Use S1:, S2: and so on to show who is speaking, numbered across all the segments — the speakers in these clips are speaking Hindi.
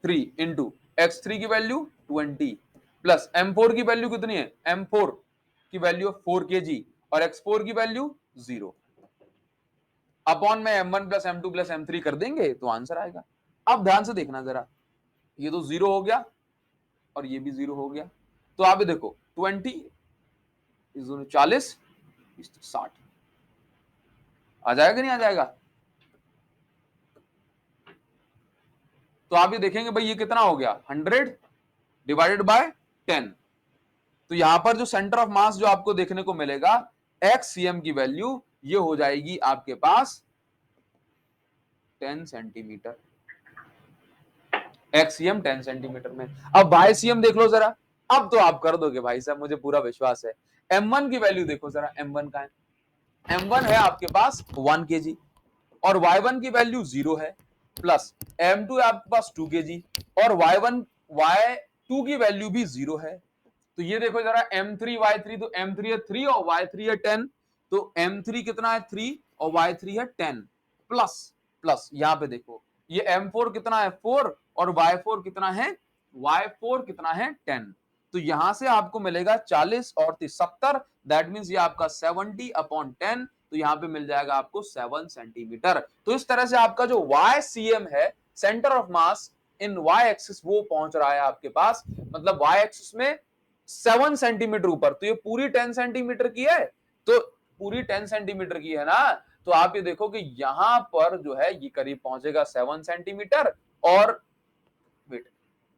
S1: 3 इंटू x3 की वैल्यू 20 प्लस m4 की वैल्यू कितनी है, m4 की वैल्यू 4 kg और x4 की वैल्यू 0 अपॉन में m1 plus m2 plus m3 कर देंगे तो आंसर आएगा। अब ध्यान से देखना जरा, ये तो 0 हो गया और ये भी 0 हो गया, तो आप ये देखो 20 इस दोनों 40 इस 60 आ जाएगा कि नहीं आ जाएगा। तो आप ये देखेंगे भाई ये कितना हो गया 100 डिवाइडेड बाय 10। तो यहां पर जो सेंटर ऑफ मास जो आपको देखने को मिलेगा XCM की वैल्यू ये हो जाएगी आपके पास 10 सेंटीमीटर। XCM 10 सेंटीमीटर में। अब YCM देख लो जरा, अब तो आप कर दोगे भाई साहब, मुझे पूरा विश्वास है। M1 की वैल्यू देखो जरा, M1 का है, M1 है आपके पास 1 kg और Y1 की वैल्यू 0 है प्लस M2 है आपके पास 2 kg और Y2 की वैल्यू भी 0 है। तो ये देखो जरा M3 Y3, तो M3 है 3 और Y3 है 10, तो M3 कितना है 3 और Y3 है 10 प्लस प्लस यहां पे देखो ये M4 कितना है 4 और Y4 कितना है, Y4 कितना है 10। तो यहां से आपको मिलेगा 40 और 70, दैट मींस ये आपका 70 अपॉन 10, तो यहां पे मिल जाएगा आपको 7 सेंटीमीटर। तो इस तरह से आपका जो YCM है, centre of mass in Y axis, वो पहुंच रहा है आपके पास, मतलब Y एक्सिस में 7 सेंटीमीटर ऊपर। तो ये पूरी 10 सेंटीमीटर की है, तो पूरी 10 सेंटीमीटर की है ना, तो आप ये देखो कि यहां पर जो है ये करीब पहुंचेगा 7 सेंटीमीटर और वेट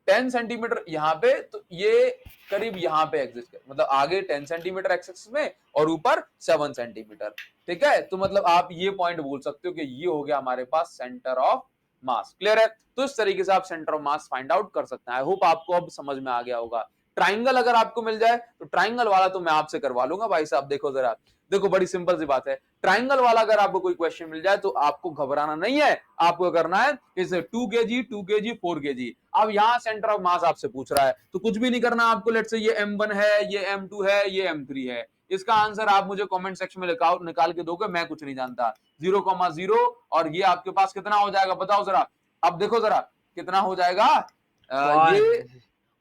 S1: 10 सेंटीमीटर यहां पे, तो ये करीब यहां पे एग्जिस्ट है, मतलब आगे 10 सेंटीमीटर एक्सिस में और ऊपर 7 सेंटीमीटर। ठीक है, तो मतलब आप ये पॉइंट बोल सकते हो कि ये हो गया हमारे पास सेंटर ऑफ मास। क्लियर है, तो इस तरीके से आप centre of mass find out कर सकते हैं। आई होप आपको अब समझ में आ गया होगा। ट्राइंगल अगर आपको मिल जाए तो ट्राइंगल वाला तो मैं आपसे करवा लूंगा भाई साहब। देखो जरा, देखो बड़ी सिंपल सी बात है, ट्राइंगल वाला अगर आपको कोई क्वेश्चन मिल जाए तो आपको घबराना नहीं है, आपको करना है इसे 2 kg 2 kg 4 kg। अब यहां सेंटर ऑफ मास आपसे पूछ रहा है तो कुछ भी नहीं करना आपको, लेट से ये M1 है, ये M2 है, ये M3 है, इसका आंसर आप मुझे कमेंट सेक्शन में निकाल के दोगे, मैं कुछ नहीं जानता। 0,0 और ये आपके पास कितना हो जाएगा बताओ जरा। अब देखो जरा कितना हो जाएगा, ये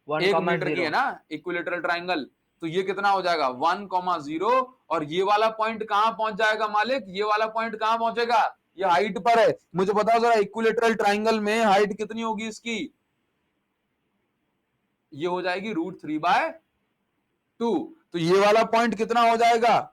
S1: 1 मीटर की है
S2: 1,0
S1: ना इक्विलेटरल ट्राइंगल, तो ये कितना हो जाएगा 1,0 और ये वाला पॉइंट कहां पहुंच जाएगा मालिक, ये वाला पॉइंट कहां पहुंचेगा, ये हाइट पर है। मुझे बताओ जरा इक्विलेटरल ट्राइंगल में हाइट कितनी होगी इसकी, ये हो जाएगी √3/2। तो ये वाला पॉइंट कितना हो जाएगा,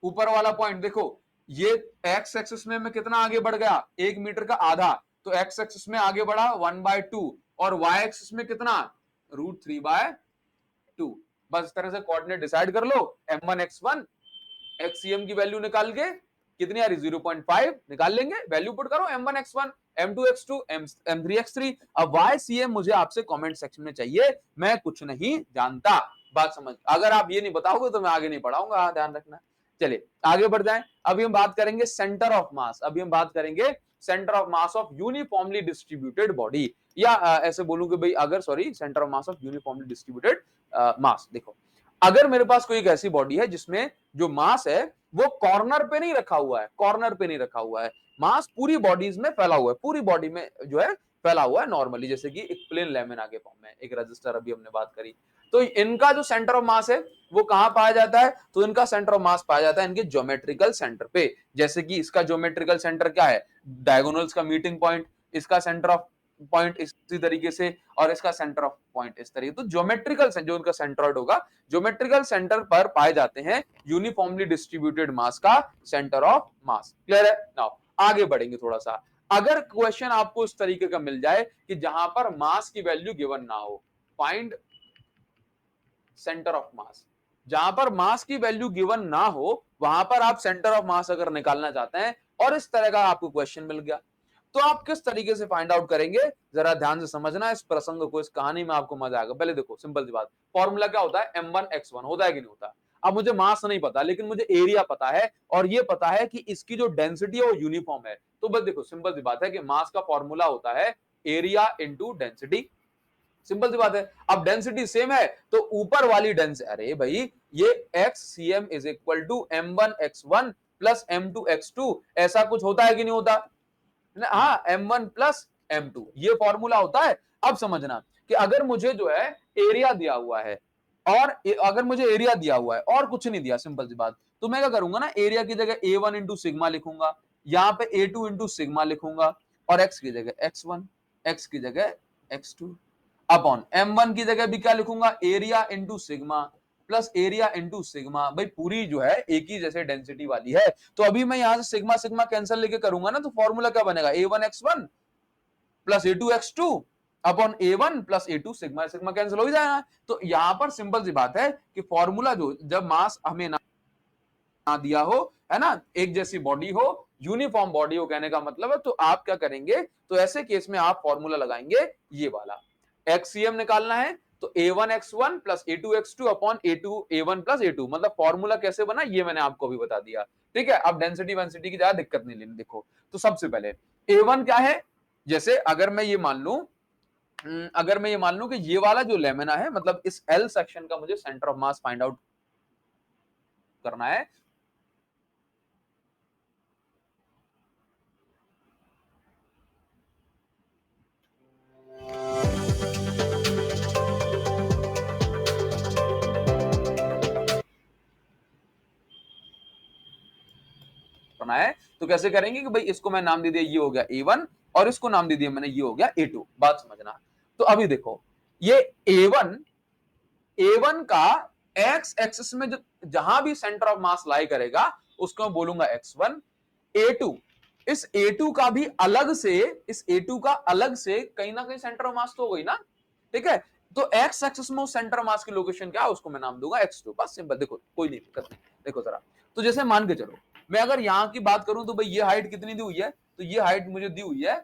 S1: ऊपर वाला पॉइंट देखो, ये एक्स एक्सिस में मैं कितना आगे बढ़ गया 1 मीटर का आधा, तो एक्स एक्सिस में आगे बढ़ा 1/2 और वाई एक्सिस में कितना √3/2। बस इस तरह से कोऑर्डिनेट डिसाइड कर लो, m1 x1 xcm की वैल्यू निकाल के कितनी आ रही 0.5 निकाल लेंगे, वैल्यू पुट करो m1 x1 m2 x2 m3 x3। अब ycm मुझे आपसे कमेंट सेक्शन में चाहिए, मैं कुछ नहीं जानता। बात समझ, अगर आप ये नहीं बताओगे तो मैं आगे नहीं पढ़ाऊंगा, ध्यान रखना। चलिए आगे बढ़ जाएं, अभी हम बात करेंगे सेंटर ऑफ मास। अभी हम बात करेंगे centre of mass of uniformly distributed body, या ऐसे बोलूं कि भाई अगर sorry centre of mass of uniformly distributed mass. देखो अगर मेरे पास कोई एक ऐसी बॉडी है जिसमें जो मास है वो कॉर्नर पे नहीं रखा हुआ है, कॉर्नर पे नहीं रखा हुआ है, मास पूरी बॉडीज में फैला हुआ है, पूरी बॉडी में जो है फैला हुआ है नॉर्मली, जैसे कि एक प्लेन लेमिना के फॉर्म में, एक रजिस्टर अभी हमने बात करी। तो इनका जो सेंटर ऑफ मास है वो कहां पाया जाता है, तो इनका सेंटर ऑफ मास पाया जाता है इनके ज्योमेट्रिकल सेंटर पे। जैसे कि इसका ज्योमेट्रिकल सेंटर क्या है, डायगोनल्स का मीटिंग पॉइंट, इसका सेंटर ऑफ पॉइंट इसी तरीके से, और इसका सेंटर ऑफ पॉइंट इस तरीके। तो ज्योमेट्रिकल जो उनका सेंट्रॉइड होगा, ज्योमेट्रिकल सेंटर पर पाए जाते हैं यूनिफॉर्मली डिस्ट्रीब्यूटेड मास का सेंटर ऑफ मास। क्लियर है, नाउ आगे बढ़ेंगे थोड़ा सा। अगर क्वेश्चन आपको इस तरीके का मिल जाए कि जहां पर मास की वैल्यू गिवन ना हो, फाइंड सेंटर ऑफ मास, जहां पर मास की वैल्यू गिवन ना हो वहां पर आप सेंटर ऑफ मास अगर निकालना चाहते हैं और इस तरह का आपको क्वेश्चन मिल गया, तो आप किस तरीके से फाइंड आउट करेंगे, जरा ध्यान से समझना इस प्रसंग को, इस कहानी में आपको मजा आएगा। पहले देखो सिंपल सी बात, फॉर्मूला क्या होता है, m1 x1 होता है कि नहीं होता। अब मुझे मास नहीं पता लेकिन मुझे एरिया पता है और ये पता है कि इसकी जो डेंसिटी है वो यूनिफॉर्म है, तो बस देखो सिंपल सी बात है कि मास का फॉर्मूला होता है एरिया इंटू डेंसिटी, सिंपल सी बात है। अब डेंसिटी सेम है तो ऊपर वाली डेंसिटी, अरे भाई ये XCM is equal to m1 x1 plus m2 x2, ऐसा कुछ होता है कि नहीं होता, हाँ m1 प्लस m2। ये फॉर्मूला होता है। अब समझना कि अगर मुझे जो है एरिया दिया हुआ है और अगर मुझे एरिया दिया हुआ है और कुछ नहीं दिया, सिंपल सी बात, तो मैं क्या करूंगा ना, एरिया की जगह a1 इंटू सिग्मा लिखूंगा, यहाँ पे a2 इंटू सिग्मा लिखूंगा, और x की जगह x1, x की जगह x2 अपॉन m1 की जगह भी क्या लिखूंगा, area into sigma plus area into sigma. भाई पूरी जो है एक ही जैसे डेंसिटी वाली है, तो अभी मैं यहां से सिग्मा सिग्मा कैंसिल लेके करूंगा ना, तो फॉर्मूला क्या बनेगा, a1x1 plus a2x2 upon a1 plus a2 sigma sigma cancel हो ही जाएगा। तो यहां पर सिंपल सी बात है कि फॉर्मूला जो, जब मास हमें ना दिया हो, है ना, एक जैसी बॉडी हो, यूनिफॉर्म बॉडी हो, कहने का मतलब है, तो आप क्या करेंगे, तो ऐसे केस में आप फॉर्मूला लगाएंगे ये वाला, एक्सीएम निकालना है तो a1x1 plus a2x2 upon a2 a1 plus a2। मतलब फॉर्मूला कैसे बना ये मैंने आपको भी बता दिया, ठीक है। अब डेंसिटी वेंसिटी की ज्यादा दिक्कत नहीं लेनी। देखो तो सबसे पहले a1 क्या है, जैसे अगर मैं ये मान लूं, अगर मैं ये मान लूं कि ये वाला जो लेमिना है, मतलब इस एल सेक्शन का मुझे centre of mass find out करना है, तो कैसे करेंगे कि भाई इसको मैं नाम दे दिया, ये हो गया a1 और इसको नाम दे दिया मैंने, ये हो गया a2। बात समझना। तो अभी देखो ये a1 का x एक्सिस में जो जहां भी सेंटर ऑफ मास लाई करेगा उसको मैं बोलूंगा x1। a2, इस a2 का भी अलग से, इस a2 का अलग से कहीं ना कहीं सेंटर ऑफ मास तो हो गई ना, ठीक है। तो x एक्सिस में सेंटर ऑफ मास की लोकेशन क्या है, उसको मैं नाम दूंगा x2। बस सिंपल। देखो कोई नहीं दिक्कत नहीं। देखो जरा, तो जैसे मान के चलो मैं अगर यहां की बात करूं तो भाई ये हाइट कितनी दी हुई है, तो ये हाइट मुझे दी हुई है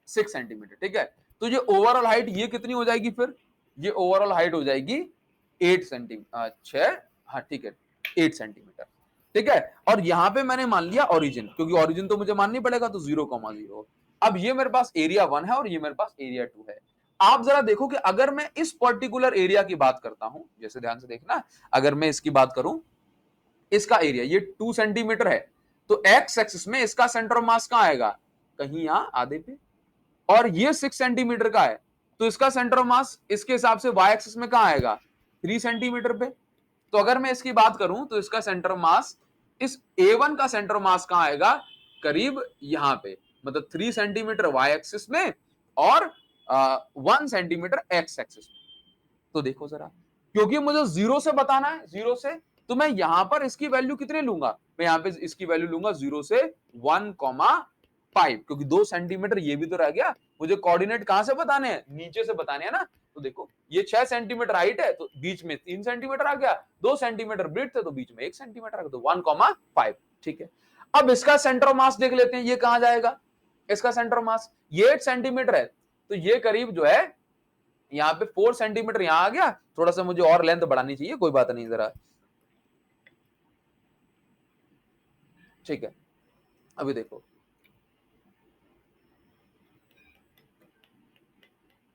S1: 6 सेंटीमीटर, ठीक है। तो ये ओवरऑल हाइट ये कितनी हो जाएगी, फिर ये ओवरऑल हाइट हो जाएगी 8 सेंटीमीटर, 6, हाँ ठीक है 8 सेंटीमीटर, ठीक है। और यहां पे मैंने मान लिया ओरिजिन, क्योंकि ओरिजिन तो मुझे माननी पड़ेगा, तो 0,0। अब ये मेरे पास एरिया 1 है और ये मेरे पास एरिया 2 है। आप जरा देखो कि अगर मैं इस पर्टिकुलर एरिया की बात करता हूं, जैसे ध्यान से देखना, अगर मैं इसकी बात करूं, इसका एरिया ये 2 सेंटीमीटर है, तो एक्स एक्सिस में इसका सेंटर ऑफ मास कहां आएगा, कहीं यहां आधे पे, और ये 6 सेंटीमीटर का है, तो इसका सेंटर ऑफ मास इसके हिसाब से वाई एक्सिस में कहां आएगा, 3 सेंटीमीटर पे। तो अगर मैं इसकी बात करूं तो इसका सेंटर ऑफ मास, इस A1 का सेंटर ऑफ मास कहां आएगा, करीब यहां पे, मतलब 3 सेंटीमीटर वाई एक्सिस में और 1 सेंटीमीटर एक्स एक्सिस में। तो देखो जरा, क्योंकि मुझे जीरो से बताना है, जीरो से, तो मैं यहां पर इसकी वैल्यू कितने लूंगा, मैं यहां पे इसकी वैल्यू लूंगा 0 से 1,5, क्योंकि 2 सेंटीमीटर ये भी तो रह गया। मुझे कोऑर्डिनेट कहां से बताने हैं, नीचे से बताने हैं ना। तो देखो ये 6 सेंटीमीटर हाइट है, तो बीच में 3 सेंटीमीटर आ गया, 2 सेंटीमीटर ब्रेड्थ है, तो बीच में 1 सेंटीमीटर आ गया, तो 1,5, ठीक है। अब इसका सेंटर ऑफ मास देख लेते हैं, ये कहां जाएगा, इसका सेंटर ऑफ मास ये 8 सेंटीमीटर है, तो ये करीब जो है यहाँ पे 4 सेंटीमीटर यहां आ गया, थोड़ा सा मुझे और लेंथ बढ़ानी चाहिए, कोई बात नहीं जरा, ठीक है। अभी देखो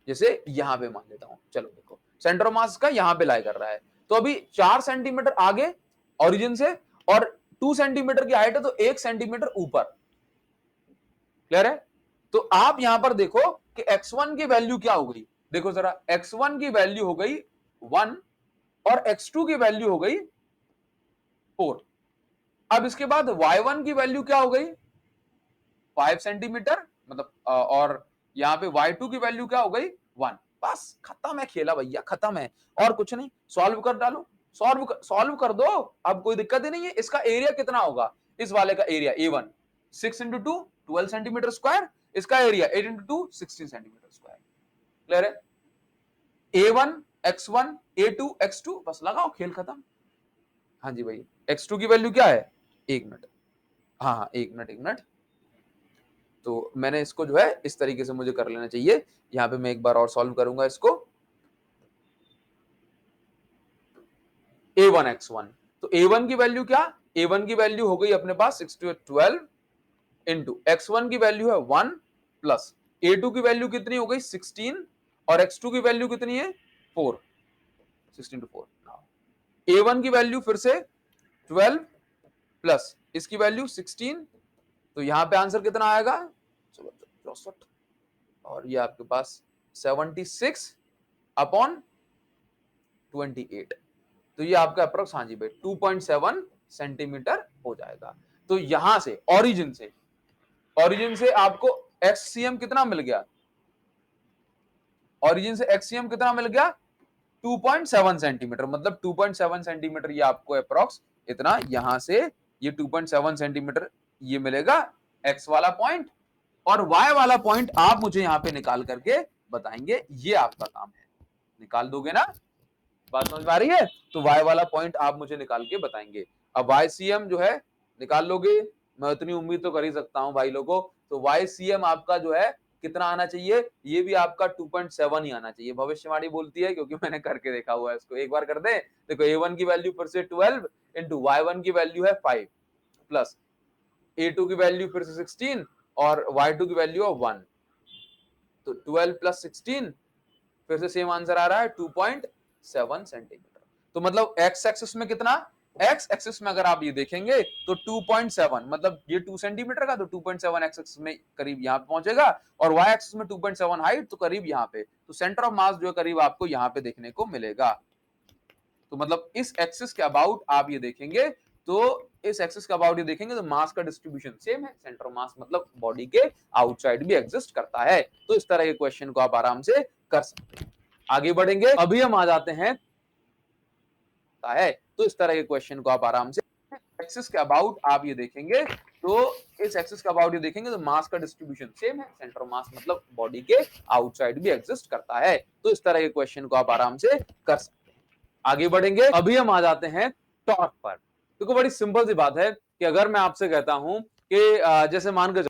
S1: जैसे यहां पे मान लेता हूं, चलो देखो सेंटर ऑफ मास का यहां पे लाई कर रहा है, तो अभी 4 सेंटीमीटर आगे ओरिजिन से, और 2 सेंटीमीटर की हाइट है, तो 1 सेंटीमीटर ऊपर, क्लियर है। तो आप यहां पर देखो कि x1 की वैल्यू क्या हो गई, देखो जरा, x1 की वैल्यू हो गई 1 और x2 की वैल्यू हो गई 4। अब इसके बाद y1 की वैल्यू क्या हो गई, 5 सेंटीमीटर, मतलब और यहाँ पे y2 की वैल्यू क्या हो गई, 1। बस खत्म है खेला भैया, खत्म है, और कुछ नहीं। सॉल्व कर डालो, सॉल्व कर दो, अब कोई दिक्कत ही नहीं है। इसका एरिया कितना होगा, इस वाले का area A1 6 into 2 12 centimetre square, इसका area 8 into 2 16 centimetre square, clear है। A1 x1 A2 x2, बस लगाओ, खेल खत्म। हाँ जी भाई, x2 की वैल्यू क्या है, 1 मिनट, हाँ हाँ 1 मिनट 1 मिनट, तो मैंने इसको जो है इस तरीके से मुझे कर लेना चाहिए। यहाँ पे मैं एक बार और सॉल्व करूंगा इसको, A1 x1, तो A1 की वैल्यू क्या, A1 की वैल्यू हो गई अपने पास 6 to 12 इंटू x1 की वैल्यू है 1 प्लस A2 की वैल्यू कितनी हो गई 16, और x2 की वैल्यू कितनी है 4, 16 to 4। A1 की वैल्यू फिर से 12 प्लस इसकी वैल्यू 16, तो यहां पे आंसर कितना आएगा, चलो 64 और ये आपके पास 76/28, तो ये आपका अप्रोक्स, हाँ जी भाई 2.7 सेंटीमीटर हो जाएगा। तो यहां से ओरिजिन से आपको एक्ससीएम कितना मिल गया, ओरिजिन से एक्ससीएम कितना मिल गया 2.7 सेंटीमीटर, मतलब 2.7 सेंटीमीटर ये आपको अप्रोक्स इतना यहां से ये 2.7 सेंटीमीटर ये मिलेगा एक्स वाला पॉइंट, और वाई वाला पॉइंट आप मुझे यहां पे निकाल करके बताएंगे, ये आपका काम है। निकाल दोगे ना, बात समझ में आ रही है? तो वाई वाला पॉइंट आप मुझे निकाल के बताएंगे। अब YCM जो है निकाल लोगे, मैं उतनी उम्मीद तो कर ही सकता हूं भाई लोगों। तो YCM आपका जो है कितना आना चाहिए, ये भी आपका 2.7 ही आना चाहिए, भविष्यवाणी बोलती है, क्योंकि मैंने करके देखा हुआ है इसको। एक बार कर दे, देखो A1 की वैल्यू फिर से 12 इंटू Y1 की वैल्यू है 5 प्लस A2 की वैल्यू फिर से 16 और Y2 की वैल्यू है 1, तो 12 प्लस 16 फिर से सेम आंसर आ रहा है 2.7 सेंटीमीटर। तो मतलब एक्स एक्सिस में कितना, एक्स एक्सिस में अगर आप ये देखेंगे तो 2.7, मतलब ये 2 सेंटीमीटर का, तो 2.7 एक्स एक्सिस में करीब यहाँ पे पहुंचेगा, और वाई एक्सिस में 2.7 हाइट, तो करीब यहाँ पे, तो सेंटर ऑफ मास जो है करीब आपको यहाँ पे देखने को मिलेगा। तो मतलब इस एक्सिस के अबाउट आप ये देखेंगे, तो इस एक्सिस के अबाउट ये देखेंगे तो मास का डिस्ट्रीब्यूशन सेम है, सेंटर ऑफ मास मतलब बॉडी के आउटसाइड भी एग्जिस्ट करता है। तो इस तरह के क्वेश्चन को आप आराम से कर सकते हैं। आगे बढ़ेंगे, अभी हम आ जाते हैं है, तो इस तरह के क्वेश्चन को आप आराम से एक्सिस के अबाउट आप ये देखेंगे, तो इस एक्सिस के अबाउट ये देखेंगे तो मास का डिस्ट्रीब्यूशन सेम है, सेंटर ऑफ मास मतलब बॉडी के आउटसाइड भी एग्जिस्ट करता है। तो इस तरह के क्वेश्चन को आप आराम से कर सकते हैं। आगे बढ़ेंगे, अभी हम आ जाते हैं टॉर्क पर। देखो बड़ी सिंपल सी बात है कि अगर मैं आपसे कहता हूं कि जैसे मान के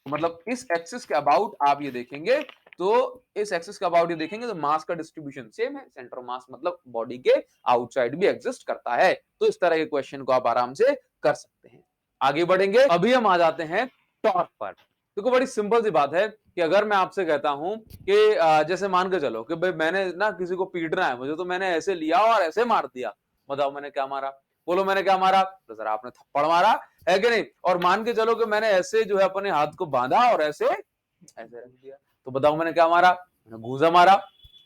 S1: मतलब इस एक्सिस के अबाउट आप ये देखेंगे, तो इस एक्सिस का अबाउट ये देखेंगे तो मास का डिस्ट्रीब्यूशन सेम है, सेंटर ऑफ मास मतलब बॉडी के आउटसाइड भी एग्जिस्ट करता है। तो इस तरह के क्वेश्चन को आप आराम से कर सकते हैं। आगे बढ़ेंगे, अभी हम आ जाते हैं टॉर्क पर। देखो बड़ी सिंपल सी बात है कि अगर मैं आपसे कहता हूं कि जैसे मान के चलो कि भाई मैंने ना किसी को पीटना है मुझे, तो मैंने ऐसे लिया और ऐसे मार दिया, बताओ मैंने क्या मारा, बोलो मैंने क्या मारा, तो सर आपने थप्पड़ मारा, है कि नहीं? और मान के चलो कि मैंने ऐसे जो है अपने हाथ को बांधा और ऐसे ऐसे रख दिया, तो बताओ मैंने क्या मारा, मैंने घूसा मारा,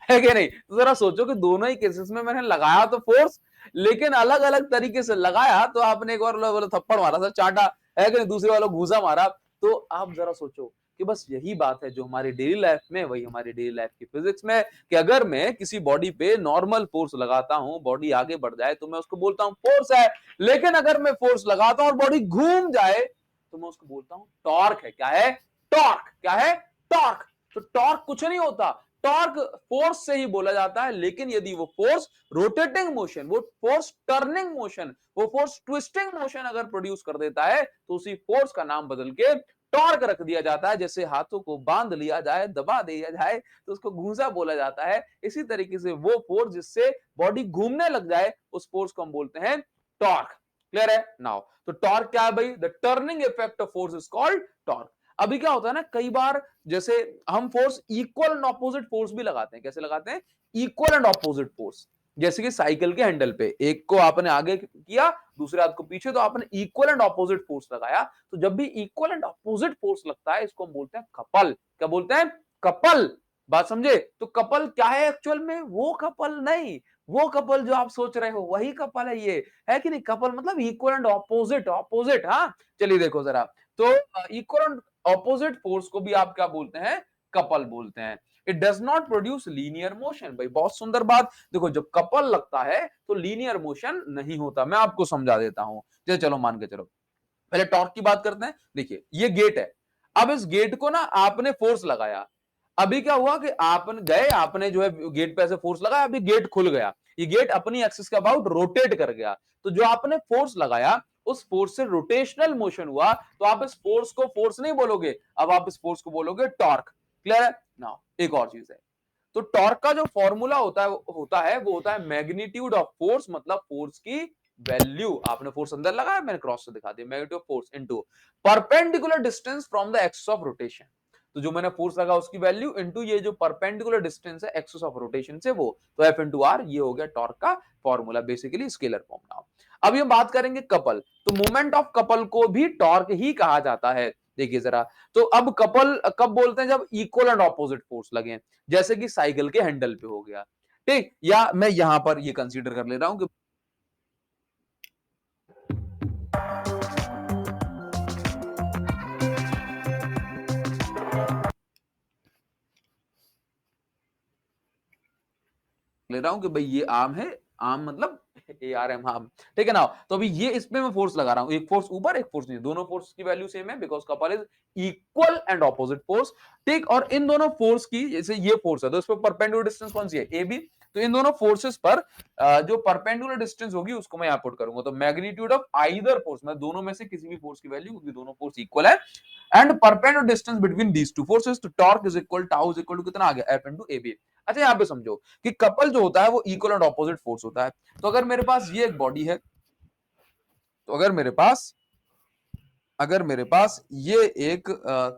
S1: है कि नहीं? तो जरा सोचो कि दोनों ही केसेस में मैंने लगाया तो फोर्स, लेकिन अलग अलग तरीके से लगाया। तो आपने एक बार बोला थप्पड़ मारा सर चाटा, है कि नहीं, दूसरे वाला घूसा मारा। तो आप जरा सोचो कि बस यही बात है जो हमारी डेली लाइफ में, वही हमारी डेली लाइफ की फिजिक्स में, कि अगर मैं किसी बॉडी पे नॉर्मल फोर्स लगाता हूं, बॉडी आगे बढ़ जाए तो मैं उसको बोलता हूं फोर्स है, लेकिन अगर मैं फोर्स लगाता हूं और बॉडी घूम जाए तो मैं उसको बोलता हूं टॉर्क है। क्या है? टॉर्क। क्या है? टॉर्क। तो टॉर्क कुछ नहीं होता, टॉर्क फोर्स से ही बोला जाता है, लेकिन यदि वो फोर्स रोटेटिंग मोशन, वो फोर्स टर्निंग मोशन, वो फोर्स ट्विस्टिंग मोशन अगर प्रोड्यूस कर देता है, तो उसी फोर्स का नाम बदल के टॉर्क रख दिया जाता है। जैसे हाथों को बांध लिया जाए, दबा दिया जाए, तो उसको घूंसा बोला जाता है। इसी तरीके से वो फोर्स जिससे बॉडी घूमने लग जाए, उस फोर्स को हम बोलते हैं टॉर्क। क्लियर है? नाउ तो टॉर्क क्या है भाई? The turning effect of force is called torque. अभी क्या होता है ना, कई बार जैसे हम force equal and opposite force भी लगाते हैं। कैसे लगाते हैं? Equal and opposite force. जैसे कि साइकिल के हैंडल पे एक को आपने आगे किया, दूसरे हाथ को पीछे, तो आपने इक्वल एंड ऑपोजिट फोर्स लगाया। तो जब भी इक्वल एंड ऑपोजिट फोर्स लगता है, इसको हम बोलते हैं कपल। क्या बोलते हैं? कपल। बात समझे? तो कपल क्या है एक्चुअल में? वो कपल नहीं, वो कपल जो आप सोच रहे हो वही कपल है ये, है कि नहीं? कपल मतलब इक्वल एंड ऑपोजिट, ऑपोजिट। हाँ चलिए देखो जरा, तो इक्वल एंड ऑपोजिट फोर्स को भी आप क्या बोलते हैं? कपल बोलते हैं। It does not produce linear motion. भाई बहुत सुंदर बात, देखो जब कपल लगता है तो लीनियर मोशन नहीं होता। मैं आपको समझा देता हूं, चलो मान के चलो, पहले टॉर्क की बात करते हैं। देखिए ये गेट है, अब इस गेट को ना आपने फोर्स लगाया, अभी क्या हुआ कि आपने गए, आपने जो है गेट पे ऐसे फोर्स लगाया, अभी गेट खुल गया, ये गेट अपनी एक्सिस के अबाउट रोटेट कर गया। तो जो आपने फोर्स लगाया, उस फोर्स से रोटेशनल मोशन हुआ, तो आप इस फोर्स को फोर्स नहीं बोलोगे, अब आप इस फोर्स को बोलोगे टॉर्क। क्लियर है? नाउ एक और चीज है, तो टॉर्क का जो फॉर्मूला वो होता है मैग्नीट्यूड ऑफ फोर्स, मतलब फोर्स की वैल्यू। आपने फोर्स अंदर लगाया, मैंने क्रॉस से दिखा दिया, magnitude of force into perpendicular distance from the axis of rotation. तो जो मैंने फोर्स लगा उसकी वैल्यू इनटू ये जो परपेंडिकुलर डिस्टेंस है एक्सिस ऑफ रोटेशन से, वो तो F इंटू आर, ये हो गया टॉर्क का formula, basically scalar form. Now अब ये बात करेंगे कपल, तो मोमेंट ऑफ कपल को भी टॉर्क ही कहा जाता है। देखिए जरा, तो अब कपल कब बोलते हैं, जब इक्वल एंड ऑपोजिट फोर्स लगे, जैसे कि साइकिल के हैंडल पे हो गया, ठीक। या मैं यहां पर ये कंसीडर कर ले रहा हूं कि भाई ये आर्म है, आर्म मतलब ARM आर्म, ठीक है ना। तो अभी ये इसमें मैं फोर्स लगा रहा हूं, एक फोर्स ऊपर एक फोर्स नीचे, दोनों फोर्स की वैल्यू सेम है because couple is equal and opposite force, ठीक। और इन दोनों फोर्स की, जैसे ये फोर्स है तो इस पर परपेंडिकुलर डिस्टेंस कौन सी है, AB। तो इन दोनों फोर्सेस पर जो परपेंडिकुलर डिस्टेंस होगी उसको मैं यहां पुट करूंगा, तो मैग्नीट्यूड ऑफ आइदर फोर्स, मैं दोनों में से किसी भी फोर्स की वैल्यू, क्योंकि दोनों फोर्स इक्वल है, and perpendicular distance between these two forces, तो torque is equal, tau is equal to कितना आ गया, F इनटू AB। अच्छा यहां पे समझो कि कपल जो होता है वो इक्वल एंड ऑपोजिट फोर्स होता है। तो अगर मेरे पास ये एक बॉडी है, तो अगर मेरे पास ये एक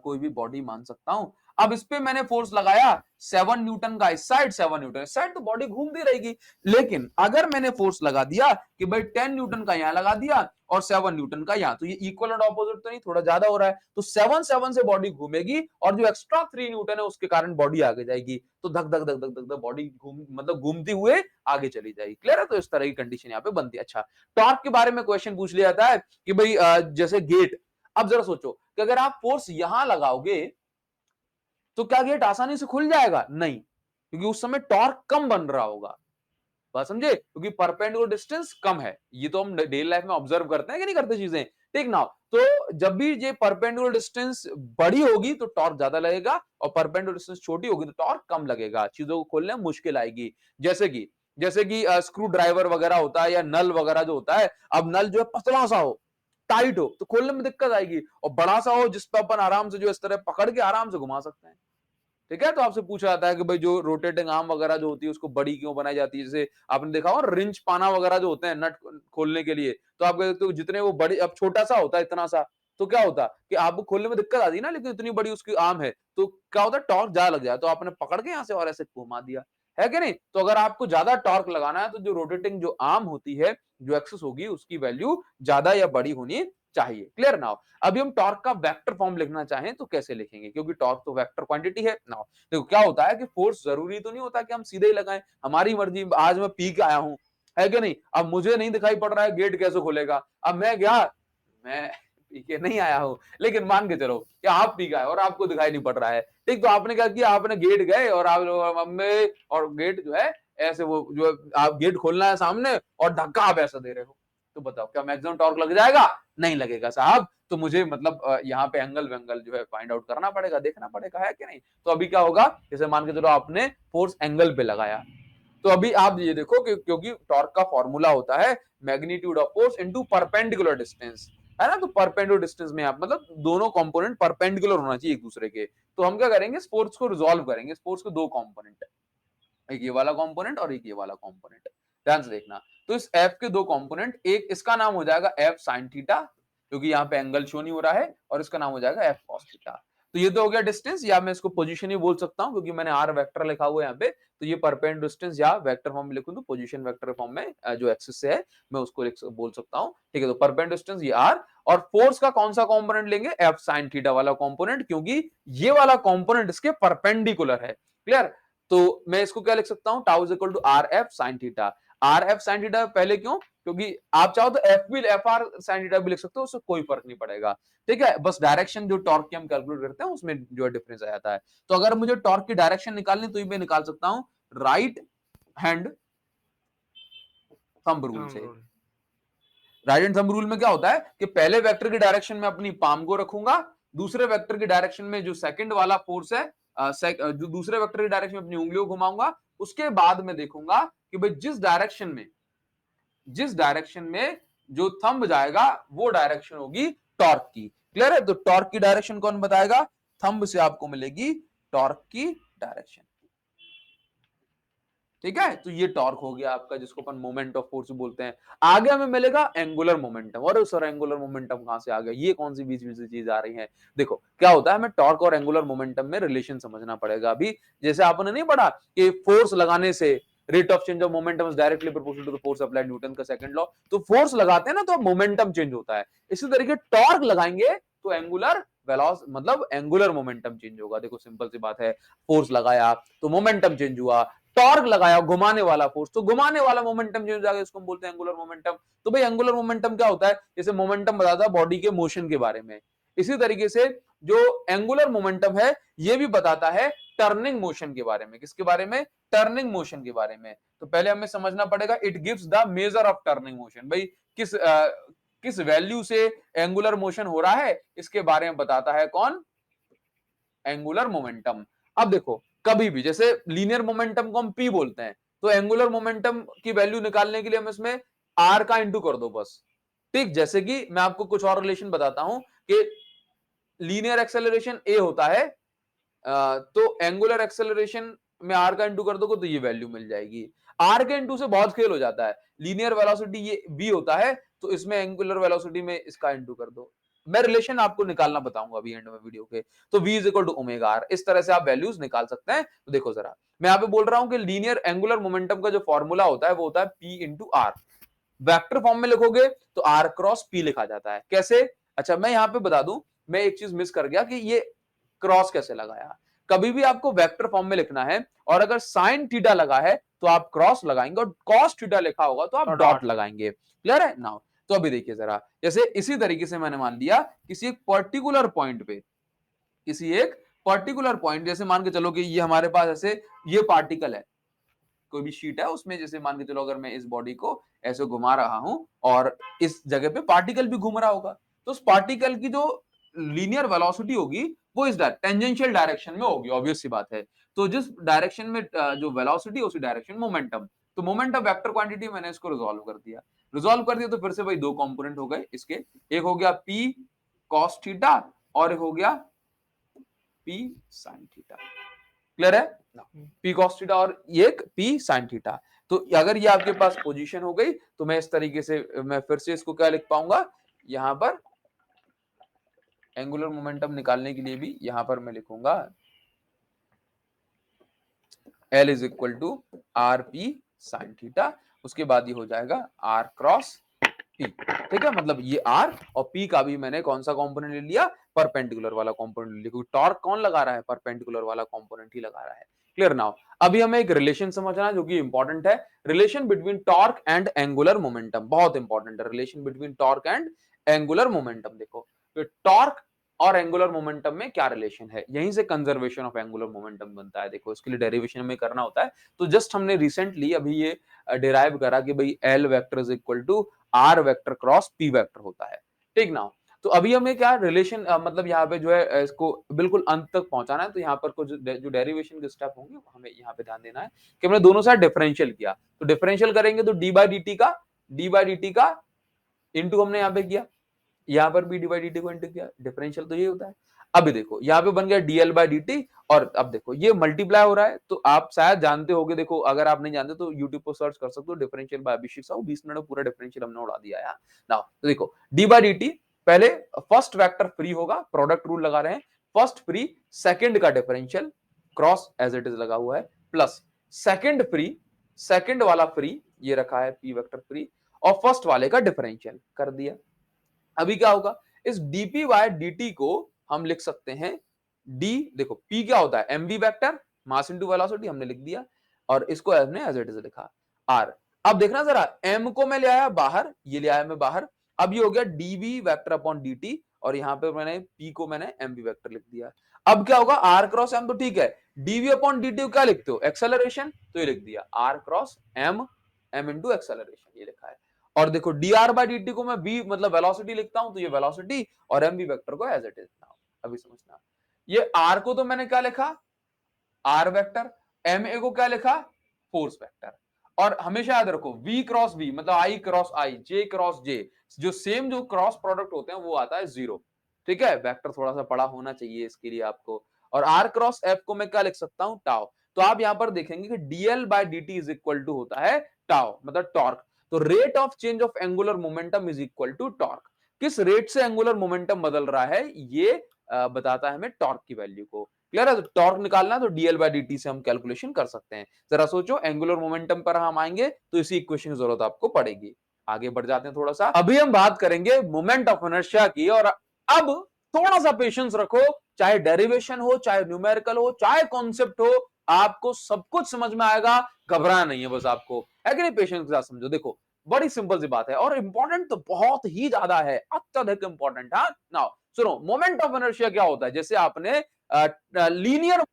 S1: कोई भी बॉडी मान सकता हूं, अब इस पे मैंने फोर्स लगाया 7 न्यूटन का इस साइड, 7 न्यूटन इस साइड, तो बॉडी घूमती रहेगी। लेकिन अगर मैंने फोर्स लगा दिया कि भाई 10 न्यूटन का यहां लगा दिया और 7 न्यूटन का यहां, तो ये इक्वल एंड ऑपोजिट तो नहीं, थोड़ा ज्यादा हो रहा है, तो 7 7 से बॉडी घूमेगी और जो एक्स्ट्रा 3 न्यूटन है उसके कारण बॉडी आगे जाएगी, तो धक धक धक धक धक धक बॉडी मतलब घूमती हुए आगे चली जाएगी। क्लियर है, तो इस तरह की कंडीशन यहाँ पे बनती है। अच्छा, टॉर्क के बारे में क्वेश्चन पूछ लिया जाता है कि भाई जैसे गेट, अब जरा सोचो कि अगर आप फोर्स यहां लगाओगे तो क्या गेट आसानी से खुल जाएगा, नहीं, क्योंकि उस समय टॉर्क कम बन रहा होगा। बात समझे, क्योंकि परपेंडिकुलर डिस्टेंस कम है, ये तो हम डेली लाइफ में ऑब्जर्व करते हैं कि नहीं करते चीजें, ठीक ना। तो जब भी ये परपेंडिकुलर डिस्टेंस बड़ी होगी तो टॉर्क ज्यादा लगेगा, और परपेंडिकुलर डिस्टेंस छोटी होगी तो टॉर्क कम लगेगा, चीजों को खोलने में मुश्किल आएगी। जैसे कि स्क्रू ड्राइवर वगैरह होता है या नल वगैरह जो होता है, अब नल जो है पतला सा हो, टाइट हो, तो खोलने में दिक्कत आएगी, और बड़ा सा हो जिस पर अपन आराम से जो इस तरह पकड़ के आराम से घुमा सकते हैं, ठीक है। तो आपसे पूछा जाता है कि भाई जो रोटेटिंग आर्म वगैरह जो होती है उसको बड़ी क्यों बनाई जाती है, जैसे आपने देखा हो रिंच पाना वगैरह जो होते हैं नट खोलने के लिए, तो आप कहते हो जितने वो बड़े, अब छोटा सा होता है इतना सा, तो क्या होता है कि आपको खोलने में दिक्कत आती है ना, लेकिन इतनी बड़ी उसकी आर्म है तो क्या होता है, टॉर्क ज्यादा लग जाए, तो आपने पकड़ के यहाँ से और ऐसे घुमा दिया, है कि नहीं। तो अगर आपको ज्यादा टॉर्क लगाना है तो जो रोटेटिंग जो आर्म होती है, जो एक्सेस होगी, उसकी वैल्यू ज्यादा या बड़ी होनी चाहिए। क्लियर नाउ, अभी हम टॉर्क का वेक्टर फॉर्म लिखना चाहें तो कैसे लिखेंगे, क्योंकि टॉर्क तो वेक्टर क्वांटिटी है। नाउ देखो क्या होता है कि फोर्स जरूरी तो नहीं होता कि हम सीधे ही लगाएं, हमारी मर्जी, आज मैं पी के आया हूं, है कि नहीं, अब मुझे नहीं दिखाई पड़ रहा है गेट कैसे खुलेगा, अब मैं गया, मैं पी के नहीं आया हूं, लेकिन मान के चलो कि आप पी गए और आपको दिखाई नहीं पड़ रहा है, ठीक। तो आपने क्या किया, आपने गेट गए और आप में, और गेट जो है ऐसे, वो जो आप गेट खोलना है सामने और धक्का आप ऐसा दे रहे हो, तो बताओ क्या मैक्सिमम टॉर्क लग जाएगा, नहीं लगेगा साहब। तो मुझे मतलब यहाँ पे एंगल वेंगल जो है फाइंड आउट करना पड़ेगा, देखना पड़ेगा, है कि नहीं। तो अभी क्या होगा, जैसे मान के चलो आपने फोर्स एंगल पे लगाया, तो अभी आप ये देखो कि क्योंकि टॉर्क का फॉर्मूला होता है magnitude of force into perpendicular distance, है ना। तो परपेंडिकुलर डिस्टेंस में आप मतलब दोनों कंपोनेंट परपेंडिकुलर होना चाहिए एक दूसरे के, तो हम क्या करेंगे, इस फोर्स को रिजॉल्व करेंगे, इस फोर्स को दो कंपोनेंट, एक ये वाला कंपोनेंट और एक ये वाला कंपोनेंट, ध्यान से देखना। तो इस F के दो कंपोनेंट, एक इसका नाम हो जाएगा F sin थीटा, क्योंकि यहाँ पे एंगल शो नहीं हो रहा है, और इसका नाम हो जाएगा F cos थीटा। तो ये तो हो गया डिस्टेंस, या मैं इसको पोजीशन ही बोल सकता हूँ क्योंकि मैंने r वेक्टर लिखा हुआ है यहाँ पे, तो ये परपेंडिकुलर डिस्टेंस या वेक्टर फॉर्म में लिखूं तो पोजीशन वेक्टर फॉर्म में जो एक्सिस से है मैं उसको बोल सकता हूँ, ठीक है। तो परपेंडिकुलर डिस्टेंस ये r, और फोर्स का कौन सा कंपोनेंट लेंगे, F sin थीटा वाला कंपोनेंट, क्योंकि ये वाला कंपोनेंट इसके परपेंडिकुलर है। क्लियर, तो मैं इसको क्या लिख सकता हूं, tau is equal to R F sine theta. R F sine theta पहले क्यों, क्योंकि आप चाहो तो एफ भी, एफ आर साइन थीटा भी लिख सकते हो, उससे कोई फर्क नहीं पड़ेगा, ठीक है। बस डायरेक्शन जो टॉर्क की हम कैलकुलेट करते हैं उसमें जो है डिफरेंस आ जाता है। तो अगर मुझे टॉर्क की डायरेक्शन निकालनी तो मैं निकाल सकता हूं राइट हैंड थंब रूल से। राइट हैंड थंब रूल में क्या होता है कि पहले वेक्टर की डायरेक्शन में अपनी पाम को रखूंगा, दूसरे वेक्टर की डायरेक्शन में जो सेकंड वाला फोर्स है, जो दूसरे वेक्टर की डायरेक्शन में अपनी उंगलियों को घुमाऊंगा, उसके बाद में देखूंगा कि भाई जिस डायरेक्शन में जो थंब जाएगा वो डायरेक्शन होगी टॉर्क की। क्लियर है, तो टॉर्क की डायरेक्शन कौन बताएगा, थंब से आपको मिलेगी टॉर्क की डायरेक्शन, ठीक है। तो ये टॉर्क हो गया आपका, जिसको अपन मोमेंट ऑफ फोर्स बोलते हैं। आगे हमें मिलेगा एंगुलर मोमेंटम, और सर एंगुलर मोमेंटम कहां से आ गया, ये कौन सी बीच बीच से चीज आ रही है। देखो क्या होता है, हमें टॉर्क और एंगुलर मोमेंटम में रिलेशन समझना पड़ेगा। अभी जैसे आपने नहीं पढ़ा कि फोर्स लगाने से rate of change of momentum is directly proportional to the force applied, Newton का सेकंड लॉ। तो फोर्स लगाते हैं ना तो मोमेंटम चेंज होता है, इसी तरीके टॉर्क लगाएंगे तो एंगुलर वेलोस मतलब एंगुलर मोमेंटम चेंज होगा। देखो सिंपल सी बात है, फोर्स लगाया तो मोमेंटम चेंज हुआ, टॉर्क लगाया घुमाने वाला फोर्स, तो घुमाने वाला मोमेंटम चेंज हो जाएगा, इसको हम बोलते हैं एंगुलर मोमेंटम। तो भाई एंगुलर मोमेंटम क्या होता है? जैसे मोमेंटम बताता है बॉडी के मोशन के बारे में, इसी तरीके से जो एंगुलर मोमेंटम है ये भी बताता है टर्निंग मोशन के बारे में। किसके बारे में? टर्निंग मोशन के बारे में। तो पहले हमें समझना पड़ेगा, it gives the measure of turning motion. भाई किस वैल्यू से एंगुलर मोशन हो रहा है, इसके बारे में बताता है कौन? Angular momentum. अब देखो कभी भी जैसे लीनियर मोमेंटम को हम पी बोलते हैं, तो एंगुलर मोमेंटम की वैल्यू निकालने के लिए हम इसमें आर का इंटू कर दो बस। ठीक, जैसे कि मैं आपको कुछ और रिलेशन बताता हूं कि लीनियर एक्सेलरेशन ए होता है, तो एंगुलर एक्सेलरेशन में आर का इंटू कर दोगे तो ये वैल्यू मिल जाएगी। आर के इंटू से बहुत खेल हो जाता है। लीनियर वेलोसिटी ये v होता है, तो इसमें एंगुलर वेलोसिटी में इसका इंटू कर दो। मैं रिलेशन आपको निकालना बताऊंगा अभी एंड में वीडियो के। तो v is equal to omega R, इस तरह से आप वैल्यूज निकाल सकते हैं। तो देखो जरा, मैं यहाँ पे बोल रहा हूं कि लीनियर एंगुलर मोमेंटम का जो फॉर्मूला होता है वो होता है p into R. Vector form में लिखोगे तो आर क्रॉस पी लिखा जाता है। कैसे? अच्छा मैं यहाँ पे बता दूं, मैं एक चीज मिस कर गया कि ये क्रॉस कैसे लगाया। कभी भी आपको वेक्टर फॉर्म में लिखना है और अगर साइन थीटा लगा है तो आप क्रॉस लगाएंगे, और कॉस थीटा लिखा होगा तो आप डॉट लगाएंगे। क्लियर है नाउ? तो अभी देखिए जरा, जैसे इसी तरीके से मैंने मान लिया किसी एक पर्टिकुलर पॉइंट पे, किसी एक पर्टिकुलर पॉइंट, जैसे मान के चलो कि ये हमारे पास ऐसे ये पार्टिकल है, कोई भी शीट है उसमें, जैसे मान के चलो अगर मैं इस बॉडी को ऐसे घुमा रहा हूं और इस जगह पे पार्टिकल भी घूम रहा होगा, तो उस पार्टिकल की जो लीनियर वेलोसिटी होगी वो इस टेंजेंशियल डायरेक्शन में होगी, ऑब्वियस सी बात है। तो जिस डायरेक्शन में जो वेलोसिटी उसी डायरेक्शन मोमेंटम, तो मोमेंटम वेक्टर क्वांटिटी मैंने इसको रिजॉल्व कर दिया। रिजॉल्व कर दिया तो फिर से भाई दो कंपोनेंट हो गए इसके, एक हो गया p cos थीटा और एक हो गया p sin थीटा। क्लियर है? पी कॉस थीटा और एक पी साइन थीटा। तो अगर ये आपके पास पोजीशन हो गई तो मैं इस तरीके से, मैं फिर से इसको क्या लिख पाऊंगा, यहां पर एंगुलर मोमेंटम निकालने के लिए भी यहां पर मैं लिखूंगा L is equal to R P sine theta, उसके बाद ये हो जाएगा आर क्रॉस पी। ठीक है, मतलब ये आर और पी का भी मैंने कौन सा कंपोनेंट ले लिया? परपेंडिकुलर वाला कंपोनेंट ले लिया, क्योंकि टॉर्क कौन लगा रहा है? परपेंडिकुलर वाला कंपोनेंट ही लगा रहा है। Clear now? अभी हमें एक रिलेशन समझना है जो कि इंपॉर्टेंट है, relation between torque and angular momentum. बहुत इंपॉर्टेंट है relation between torque and angular momentum. देखो तो टॉर्क और एंगुलर मोमेंटम में क्या रिलेशन है, यहीं से कंजर्वेशन ऑफ एंगुलर मोमेंटम बनता है। देखो इसके लिए डेरिवेशन में करना होता है, तो जस्ट हमने रिसेंटली अभी ये डिराइव करा कि भाई L vector is equal to R vector cross P vector होता है। ठीक ना? तो अभी हमें क्या रिलेशन मतलब यहाँ पे जो है इसको बिल्कुल अंत तक पहुंचाना है, तो यहाँ पर कुछ जो डेरिवेशन के स्टेप होंगे हमें यहाँ पे ध्यान देना है कि हमने दोनों साइड डिफरेंशियल किया। तो डिफरेंशियल करेंगे तो डी बाई डी टी का इंटू हमने यहाँ पे किया, यहाँ पर भी डी बाई डी टी को इंटू किया, डिफरेंशियल तो ये होता है। अभी देखो यहाँ पे बन गया डीएल बाई डी टी, और अब देखो ये मल्टीप्लाई हो रहा है, तो आप शायद जानते होगे, देखो अगर आप नहीं जानते तो यूट्यूब पर सर्च कर सकते हो, डिफरेंशियल बाय अभिषेक साहू, 20 मिनट में पूरा डिफरेंशियल हमने उड़ा दिया है। नाउ तो देखो डी बाई डी टी, पहले फर्स्ट वेक्टर फ्री होगा, प्रोडक्ट रूल लगा रहे हैं, फर्स्ट फ्री सेकंड का differential cross as it is लगा हुआ है, प्लस सेकंड फ्री, सेकंड वाला फ्री ये रखा है पी वेक्टर फ्री, और फर्स्ट वाले का डिफरेंशियल कर दिया। अभी क्या होगा, इस dp बाय dt को हम लिख सकते हैं d, देखो p क्या होता है? mv vector, mass into velocity, हमने लिख दिया, और इसको हमने एज इट इज लिखा r। अब देखना जरा, m को मैं ले आया बाहर, ये ले आया मैं बाहर, अब ये हो गया dv वेक्टर अपॉन dt, और यहां पे मैंने p को मैंने mv वेक्टर लिख दिया। अब क्या होगा, r क्रॉस m, तो ठीक है, dv अपॉन dt को क्या लिखते हो? एक्सेलरेशन, तो ये लिख दिया r cross m, m into acceleration, ये लिखा है। और देखो dr बाय dt को मैं v मतलब वेलोसिटी लिखता हूं, तो ये वेलोसिटी, और mv वेक्टर को एज इट इज। अभी समझना, ये r को तो मैंने क्या लिखा? r वेक्टर, ma को क्या लिखा? Force vector. और हमेशा याद रखो v क्रॉस v मतलब i cross i, j cross j, जो सेम जो क्रॉस प्रोडक्ट होते हैं वो आता है जीरो। ठीक है, वेक्टर थोड़ा सा बड़ा होना चाहिए इसके लिए आपको। और r क्रॉस f को मैं क्या लिख सकता हूं? टाउ। तो आप यहां पर देखेंगे कि dl by dt is equal to होता है टाउ, मतलब टॉर्क। तो rate of change of angular momentum is equal to torque. किस रेट से एंगुलर मोमेंटम बदल रहा है ये बताता है हमें टॉर्क की वैल्यू को। क्लियर है? तो टॉर्क निकालना तो डीएल बाय डी से हम कैलकुलेशन कर सकते हैं। जरा सोचो, एंगुलर मोमेंटम पर हम आएंगे तो इसी इक्वेशन की जरूरत आपको पड़ेगी। आगे बढ़ जाते हैं थोड़ा सा, अभी हम बात करेंगे मोमेंट ऑफ इनर्शिया की। और अब थोड़ा सा पेशेंस रखो, चाहे डेरिवेशन हो, चाहे न्यूमेरिकल हो, चाहे कॉन्सेप्ट हो, आपको सब कुछ समझ में आएगा। घबराना नहीं है बस आपको, है कि नहीं? पेशेंस के साथ समझो। देखो बड़ी सिंपल सी बात है और इंपॉर्टेंट तो बहुत ही ज्यादा है, अत्यधिक इंपॉर्टेंट। हाँ नाउ सुनो, मोमेंट ऑफ इनर्शिया क्या होता है? जैसे आपने लीनियर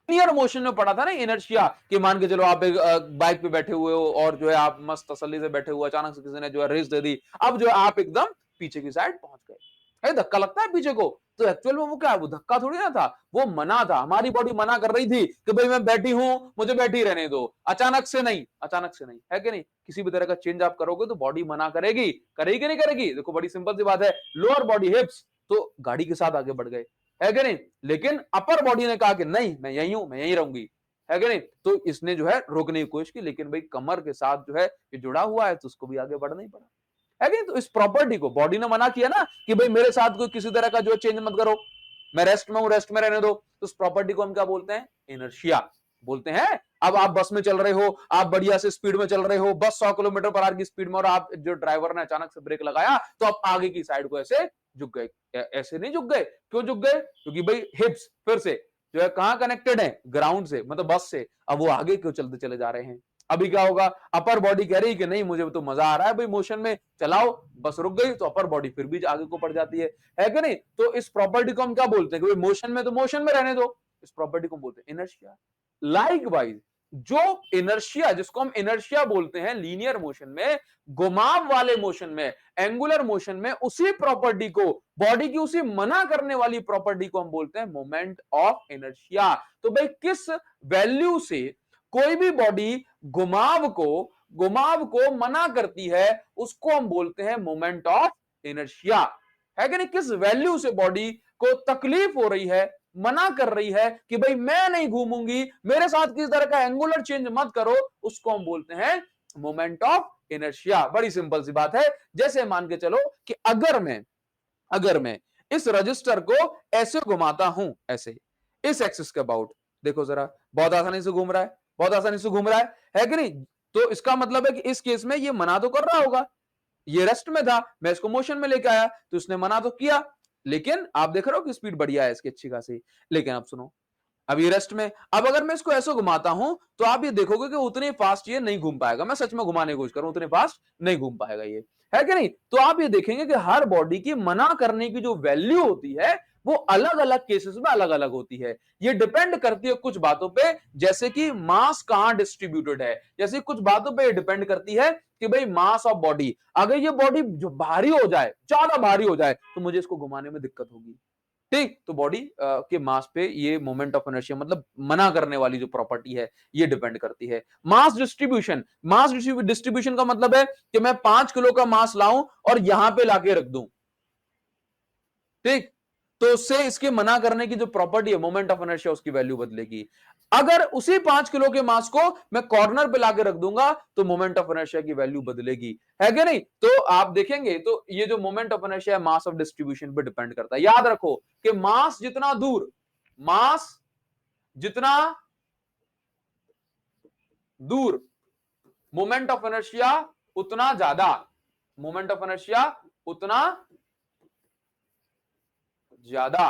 S1: लीनियर मोशन में पढ़ा था ना इनर्शिया, कि मान के चलो आप एक बाइक पे बैठे हुए हो और जो है आप मस्त तसल्ली से बैठे हुए, अचानक से किसी ने जो है रेस दे दी, अब जो है आप एकदम पीछे की साइड पहुंच गए। धक्का लगता है पीछे को, तो एक्चुअल में वो क्या है? वो धक्का थोड़ी ना था, वो मना था। हमारी बॉडी मना कर रही थी कि भाई मैं बैठी हूं, मुझे बैठी रहने दो, अचानक से नहीं, अचानक से नहीं, है कि नहीं? किसी भी तरह का चेंज आप करोगे तो बॉडी मना करेगी, करेगी कि नहीं करेगी? देखो बड़ी सिंपल सी बात है, लोअर बॉडी हिप्स तो गाड़ी के साथ आगे बढ़ गए, है कि नहीं? लेकिन अपर बॉडी ने कहा कि नहीं, मैं यही हूं, मैं यही रहूंगी, है कि नहीं? तो इसने जो है रोकने की कोशिश की, लेकिन भाई कमर के साथ जो है ये जुड़ा हुआ है, तो उसको भी आगे बढ़ना ही पड़ा, है कि नहीं? तो इस प्रॉपर्टी को बॉडी ने मना किया ना कि भाई मेरे साथ कोई किसी तरह का जो चेंज मत करो, मैं रेस्ट में हूं, रेस्ट में रहने दो। तो उस प्रॉपर्टी को हम क्या बोलते हैं? इनर्शिया बोलते हैं। अब आप बस में चल रहे हो, आप बढ़िया से स्पीड में चल रहे हो, बस 100 किलोमीटर पर आवर की स्पीड में, और आप जो ड्राइवर ने अचानक से ब्रेक लगाया तो आप आगे की साइड को ऐसे झुक गए। ऐसे नहीं झुक गए, क्यों झुक गए? क्योंकि भाई हिप्स फिर से जो है कहां कनेक्टेड है? ग्राउंड से, मतलब बस से। अब वो आगे क्यों चलते चले जा रहे हैं? अभी क्या होगा? अपर बॉडी कह रही है कि नहीं, मुझे तो मजा आ रहा है भाई मोशन में, चलाओ। बस रुक गई तो अपर बॉडी फिर भी आगे को बढ़ जाती है कि नहीं? तो इस प्रॉपर्टी को हम क्या बोलते हैं कि भाई मोशन में तो मोशन में रहने दो, इस प्रॉपर्टी को बोलते हैं इनर्शिया। लाइकवाइज जो इनर्शिया, जिसको हम इनर्शिया बोलते हैं लीनियर मोशन में, घुमाव वाले मोशन में, एंगुलर मोशन में, उसी प्रॉपर्टी को, बॉडी की उसी मना करने वाली प्रॉपर्टी को हम बोलते हैं मोमेंट ऑफ इनर्शिया। तो भाई किस वैल्यू से कोई भी बॉडी घुमाव को मना करती है, उसको हम बोलते हैं मोमेंट ऑफ इनर्शिया, है कि नहीं? किस वैल्यू से बॉडी को तकलीफ हो रही है, मना कर रही है कि भाई मैं नहीं घूमूंगी, मेरे साथ किस तरह का एंगुलर चेंज मत करो, उसको हम बोलते हैं मोमेंट ऑफ इनर्शिया। बड़ी सिंपल सी बात है। जैसे मान के चलो कि अगर मैं इस रजिस्टर को ऐसे घुमाता हूं, ऐसे इस एक्सिस के अबाउट, देखो जरा, बहुत आसानी से घूम रहा है, बहुत आसानी से घूम रहा है कि नहीं? तो इसका मतलब है कि इस केस में ये मना तो कर रहा होगा, ये रेस्ट में था, मैं इसको मोशन में लेके आया तो इसने मना तो किया, लेकिन आप देख रहे हो कि स्पीड बढ़िया है इसकी अच्छी खासी। लेकिन अब सुनो, अब ये रेस्ट में, अब अगर मैं इसको ऐसे घुमाता हूं तो आप ये देखोगे कि उतने फास्ट ये नहीं घूम पाएगा। मैं सच में घुमाने की कोशिश करूं, उतने फास्ट नहीं घूम पाएगा ये, है कि नहीं? तो आप ये देखेंगे कि हर बॉडी की मना करने की जो वैल्यू होती है वो अलग अलग केसेस में अलग अलग होती है। ये डिपेंड करती है कुछ बातों पे, जैसे कि मास कहां डिस्ट्रीब्यूटेड है, जैसे कुछ बातों पे डिपेंड करती है कि भाई मास ऑफ बॉडी, अगर ये बॉडी जो भारी हो जाए, ज्यादा भारी हो जाए, तो मुझे इसको घुमाने में दिक्कत होगी। ठीक, तो बॉडी के मास पे ये मोमेंट ऑफ इनर्शिया, मतलब मना करने वाली जो प्रॉपर्टी है, ये डिपेंड करती है। मास डिस्ट्रीब्यूशन का मतलब है कि मैं 5 किलो का मास लाऊं और यहां पे लाके रख दूं, ठीक, तो उससे इसके मना करने की जो प्रॉपर्टी है मोमेंट ऑफ इनर्शिया, उसकी वैल्यू बदलेगी। अगर उसी 5 किलो के मास को मैं कॉर्नर पे लाके रख दूंगा तो मोमेंट ऑफ इनर्शिया की वैल्यू बदलेगी, है कि नहीं? तो आप देखेंगे तो ये जो मोमेंट ऑफ इनर्शिया है मास ऑफ डिस्ट्रीब्यूशन पे डिपेंड करता है। याद रखो कि मास जितना दूर मोमेंट ऑफ इनर्शिया उतना ज्यादा, मोमेंट ऑफ इनर्शिया उतना ज्यादा।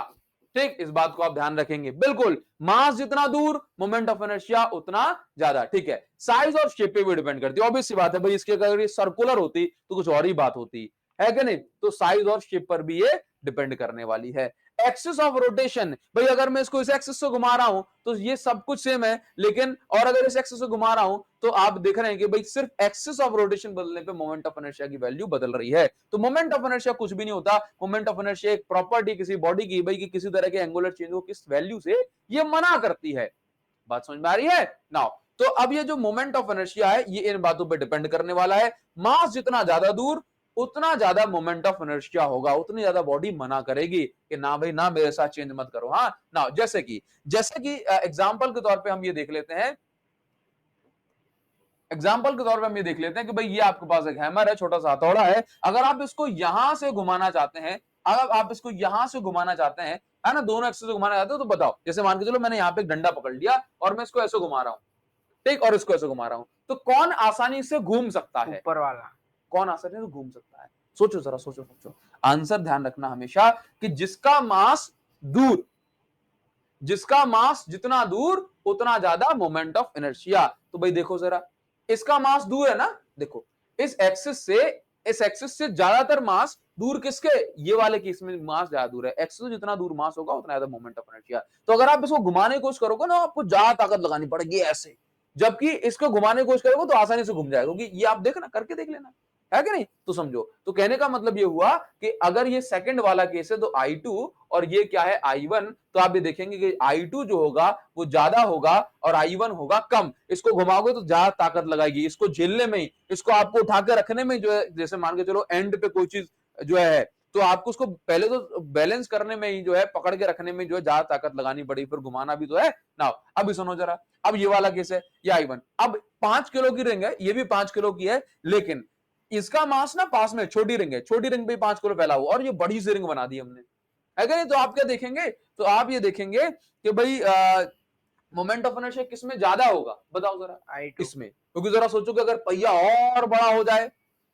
S1: ठीक, इस बात को आप ध्यान रखेंगे, बिल्कुल, मास जितना दूर मोमेंट ऑफ इनर्शिया उतना ज्यादा। ठीक है, साइज और शेप पे भी डिपेंड करती है, ऑब्वियस सी बात है भाई, इसकी अगर ये सर्कुलर होती तो कुछ और ही बात होती, है कि नहीं? तो साइज और शेप पर भी ये डिपेंड करने वाली है। एक्सिस ऑफ रोटेशन, भाई अगर मैं इसको इस एक्सिस से घुमा रहा हूं तो ये सब कुछ सेम है, लेकिन और अगर इस एक्सिस से घुमा रहा हूं तो आप देख रहे हैं कि भाई सिर्फ एक्सिस ऑफ रोटेशन बदलने पे मोमेंट ऑफ इनर्शिया की वैल्यू बदल रही है। तो मोमेंट ऑफ इनर्शिया कुछ भी नहीं होता, मोमेंट ऑफ इनर्शिया एक प्रॉपर्टी किसी बॉडी की, भाई कि किसी तरह के एंगुलर चेंज को किस वैल्यू से ये मना करती है। बात समझ में आ रही है नाउ? तो अब ये जो मोमेंट ऑफ इनर्शिया है ये इन बातों पे डिपेंड करने वाला है। मास जितना ज्यादा दूर उतना ज्यादा मोमेंट ऑफ इनर्शिया होगा, उतनी ज्यादा बॉडी मना करेगी कि ना भाई ना, मेरे साथ चेंज मत करो। हाँ ना, जैसे कि एग्जांपल के तौर पे हम ये देख लेते हैं, कि भाई ये आपके पास एक हैमर है, छोटा सा हथौड़ा है, अगर आप इसको यहां से घुमाना चाहते हैं, है ना, दोनों एक्सिस से घुमाना चाहते हो तो बताओ। जैसे मान के चलो मैंने यहाँ पे एक डंडा पकड़ लिया और मैं इसको ऐसे घुमा रहा हूँ, ठीक, और इसको ऐसे घुमा रहा हूँ, तो कौन आसानी से घूम सकता है?
S2: ऊपर वाला।
S1: कौन आसानी से घूम सकता है? सोचो जरा, सोचो। आंसर ध्यान रखना हमेशा कि जिसका मास दूर, जिसका मास जितना दूर उतना ज्यादा मोमेंट ऑफ इनर्शिया। तो भाई देखो जरा, इसका मास दूर है ना, देखो इस एक्सिस से ज्यादातर मास दूर किसके, ये वाले केस में मास ज्यादा दूर है, एक्सिस से जितना दूर मास होगा उतना ज्यादा मोमेंट ऑफ इनर्शिया। तो अगर आप इसको घुमाने की कोशिश करोगे ना, आपको ज्यादा ताकत लगानी पड़ेगी ऐसे, जबकि इसको घुमाने की कोशिश करोगे तो आसानी से घूम जाएगा, क्योंकि ये आप देखना, करके देख लेना, है कि नहीं। तो समझो, तो कहने का मतलब ये हुआ कि अगर ये सेकंड वाला केस है तो I2 और ये क्या है I1, तो आप ये देखेंगे कि I2 जो होगा वो ज्यादा होगा और I1 होगा कम। इसको घुमाओगे तो ज्यादा ताकत लगाएगी, इसको झेलने में ही, इसको आपको उठा के रखने में जो है, जैसे मान के चलो एंड पे कोई चीज जो है, तो आपको उसको पहले तो बैलेंस करने में ही जो है, पकड़ के रखने में जो है ज्यादा ताकत लगानी पड़ी, फिर घुमाना भी तो है ना। अब सुनो जरा, अब ये वाला केस है, ये I1, अब 5 किलो की रिंग है, ये भी 5 किलो की है, लेकिन इसका मास ना पास में छोटी रिंग है, छोटी रिंग पे 5 किलो फैला हुआ और ये बड़ी सी रिंग बना दी हमने, है क्या नहीं। तो आप क्या देखेंगे, तो आप ये देखेंगे कि भाई मोमेंट ऑफ इनर्शिया किसमें ज्यादा होगा, बताओ जरा,
S2: I2।
S1: इसमें। क्योंकि जरा सोचो कि अगर पहिया और बड़ा हो जाए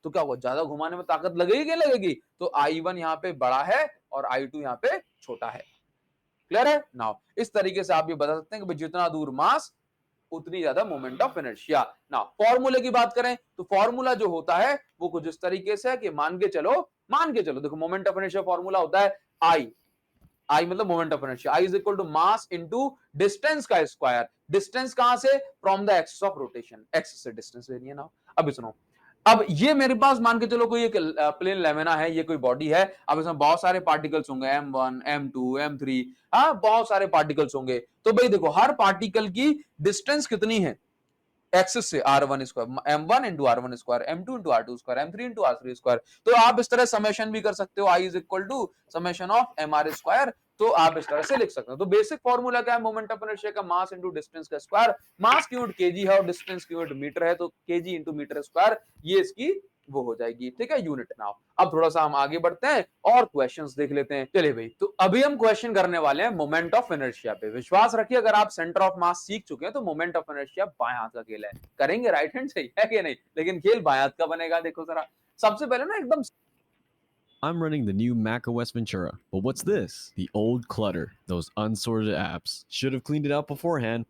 S1: तो क्या होगा, ज्यादा घुमाने में ताकत लगेगी क्या लगेगी। तो I1 यहाँ पे बड़ा है और I2 यहाँ पे छोटा है। क्लियर है नाउ। इस तरीके से आप ये बता सकते हैं कि भाई जितना दूर मास उतनी ज्यादा मोमेंट ऑफ इनर्शिया। ना फॉर्मूले की बात करें तो फॉर्मूला जो होता है वो कुछ इस तरीके से है कि मान के चलो देखो, मोमेंट ऑफ इनर्शिया फॉर्मूला होता है आई मतलब moment of inertia, I is equal to mass into distance का स्क्वायर। डिस्टेंस कहां से, from the axis of rotation, axis से डिस्टेंस लेनी है ना। अब सुनो, अब ये मेरे पास मान के चलो कोई एक प्लेन लेमिना है, ये कोई बॉडी है, अब इसमें बहुत सारे पार्टिकल्स होंगे, M1 M2 M3, हाँ बहुत सारे पार्टिकल्स होंगे। तो भाई देखो, हर पार्टिकल की डिस्टेंस कितनी है एक्सिस से, R1 square, M1 into R1 square, M2 into R2 square, M3 into R3 square. तो आप इस तरह समेशन भी कर सकते हो, I is equal to summation of MR square. तो आप इस तरह से लिख सकते हो। तो बेसिक फॉर्मूला क्या है, मोमेंट ऑफ इनर्शिया का मास इंटू डिस्टेंस का स्क्वायर, मास की यूनिट केजी है और डिस्टेंस की यूनिट मीटर है, तो केजी इंटू मीटर स्क्वायर ये इसकी वो हो जाएगी, ठीक है, यूनिट। नाउ अब थोड़ा सा हम आगे बढ़ते हैं और क्वेश्चंस देख लेते हैं। चलिए भाई, तो अभी हम क्वेश्चन करने वाले हैं मोमेंट ऑफ इनर्शिया पे। विश्वास रखिए, अगर आप सेंटर ऑफ मास सीख चुके हैं तो मोमेंट ऑफ इनर्शिया बाएं हाथ का खेल है, करेंगे राइट हैंड से, है कि नहीं, लेकिन खेल बाएं हाथ का बनेगा। देखो जरा, सबसे पहले ना एकदम
S3: I'm running the new macOS Ventura, but what's this? The old clutter. Those unsorted apps. Should have cleaned it out beforehand.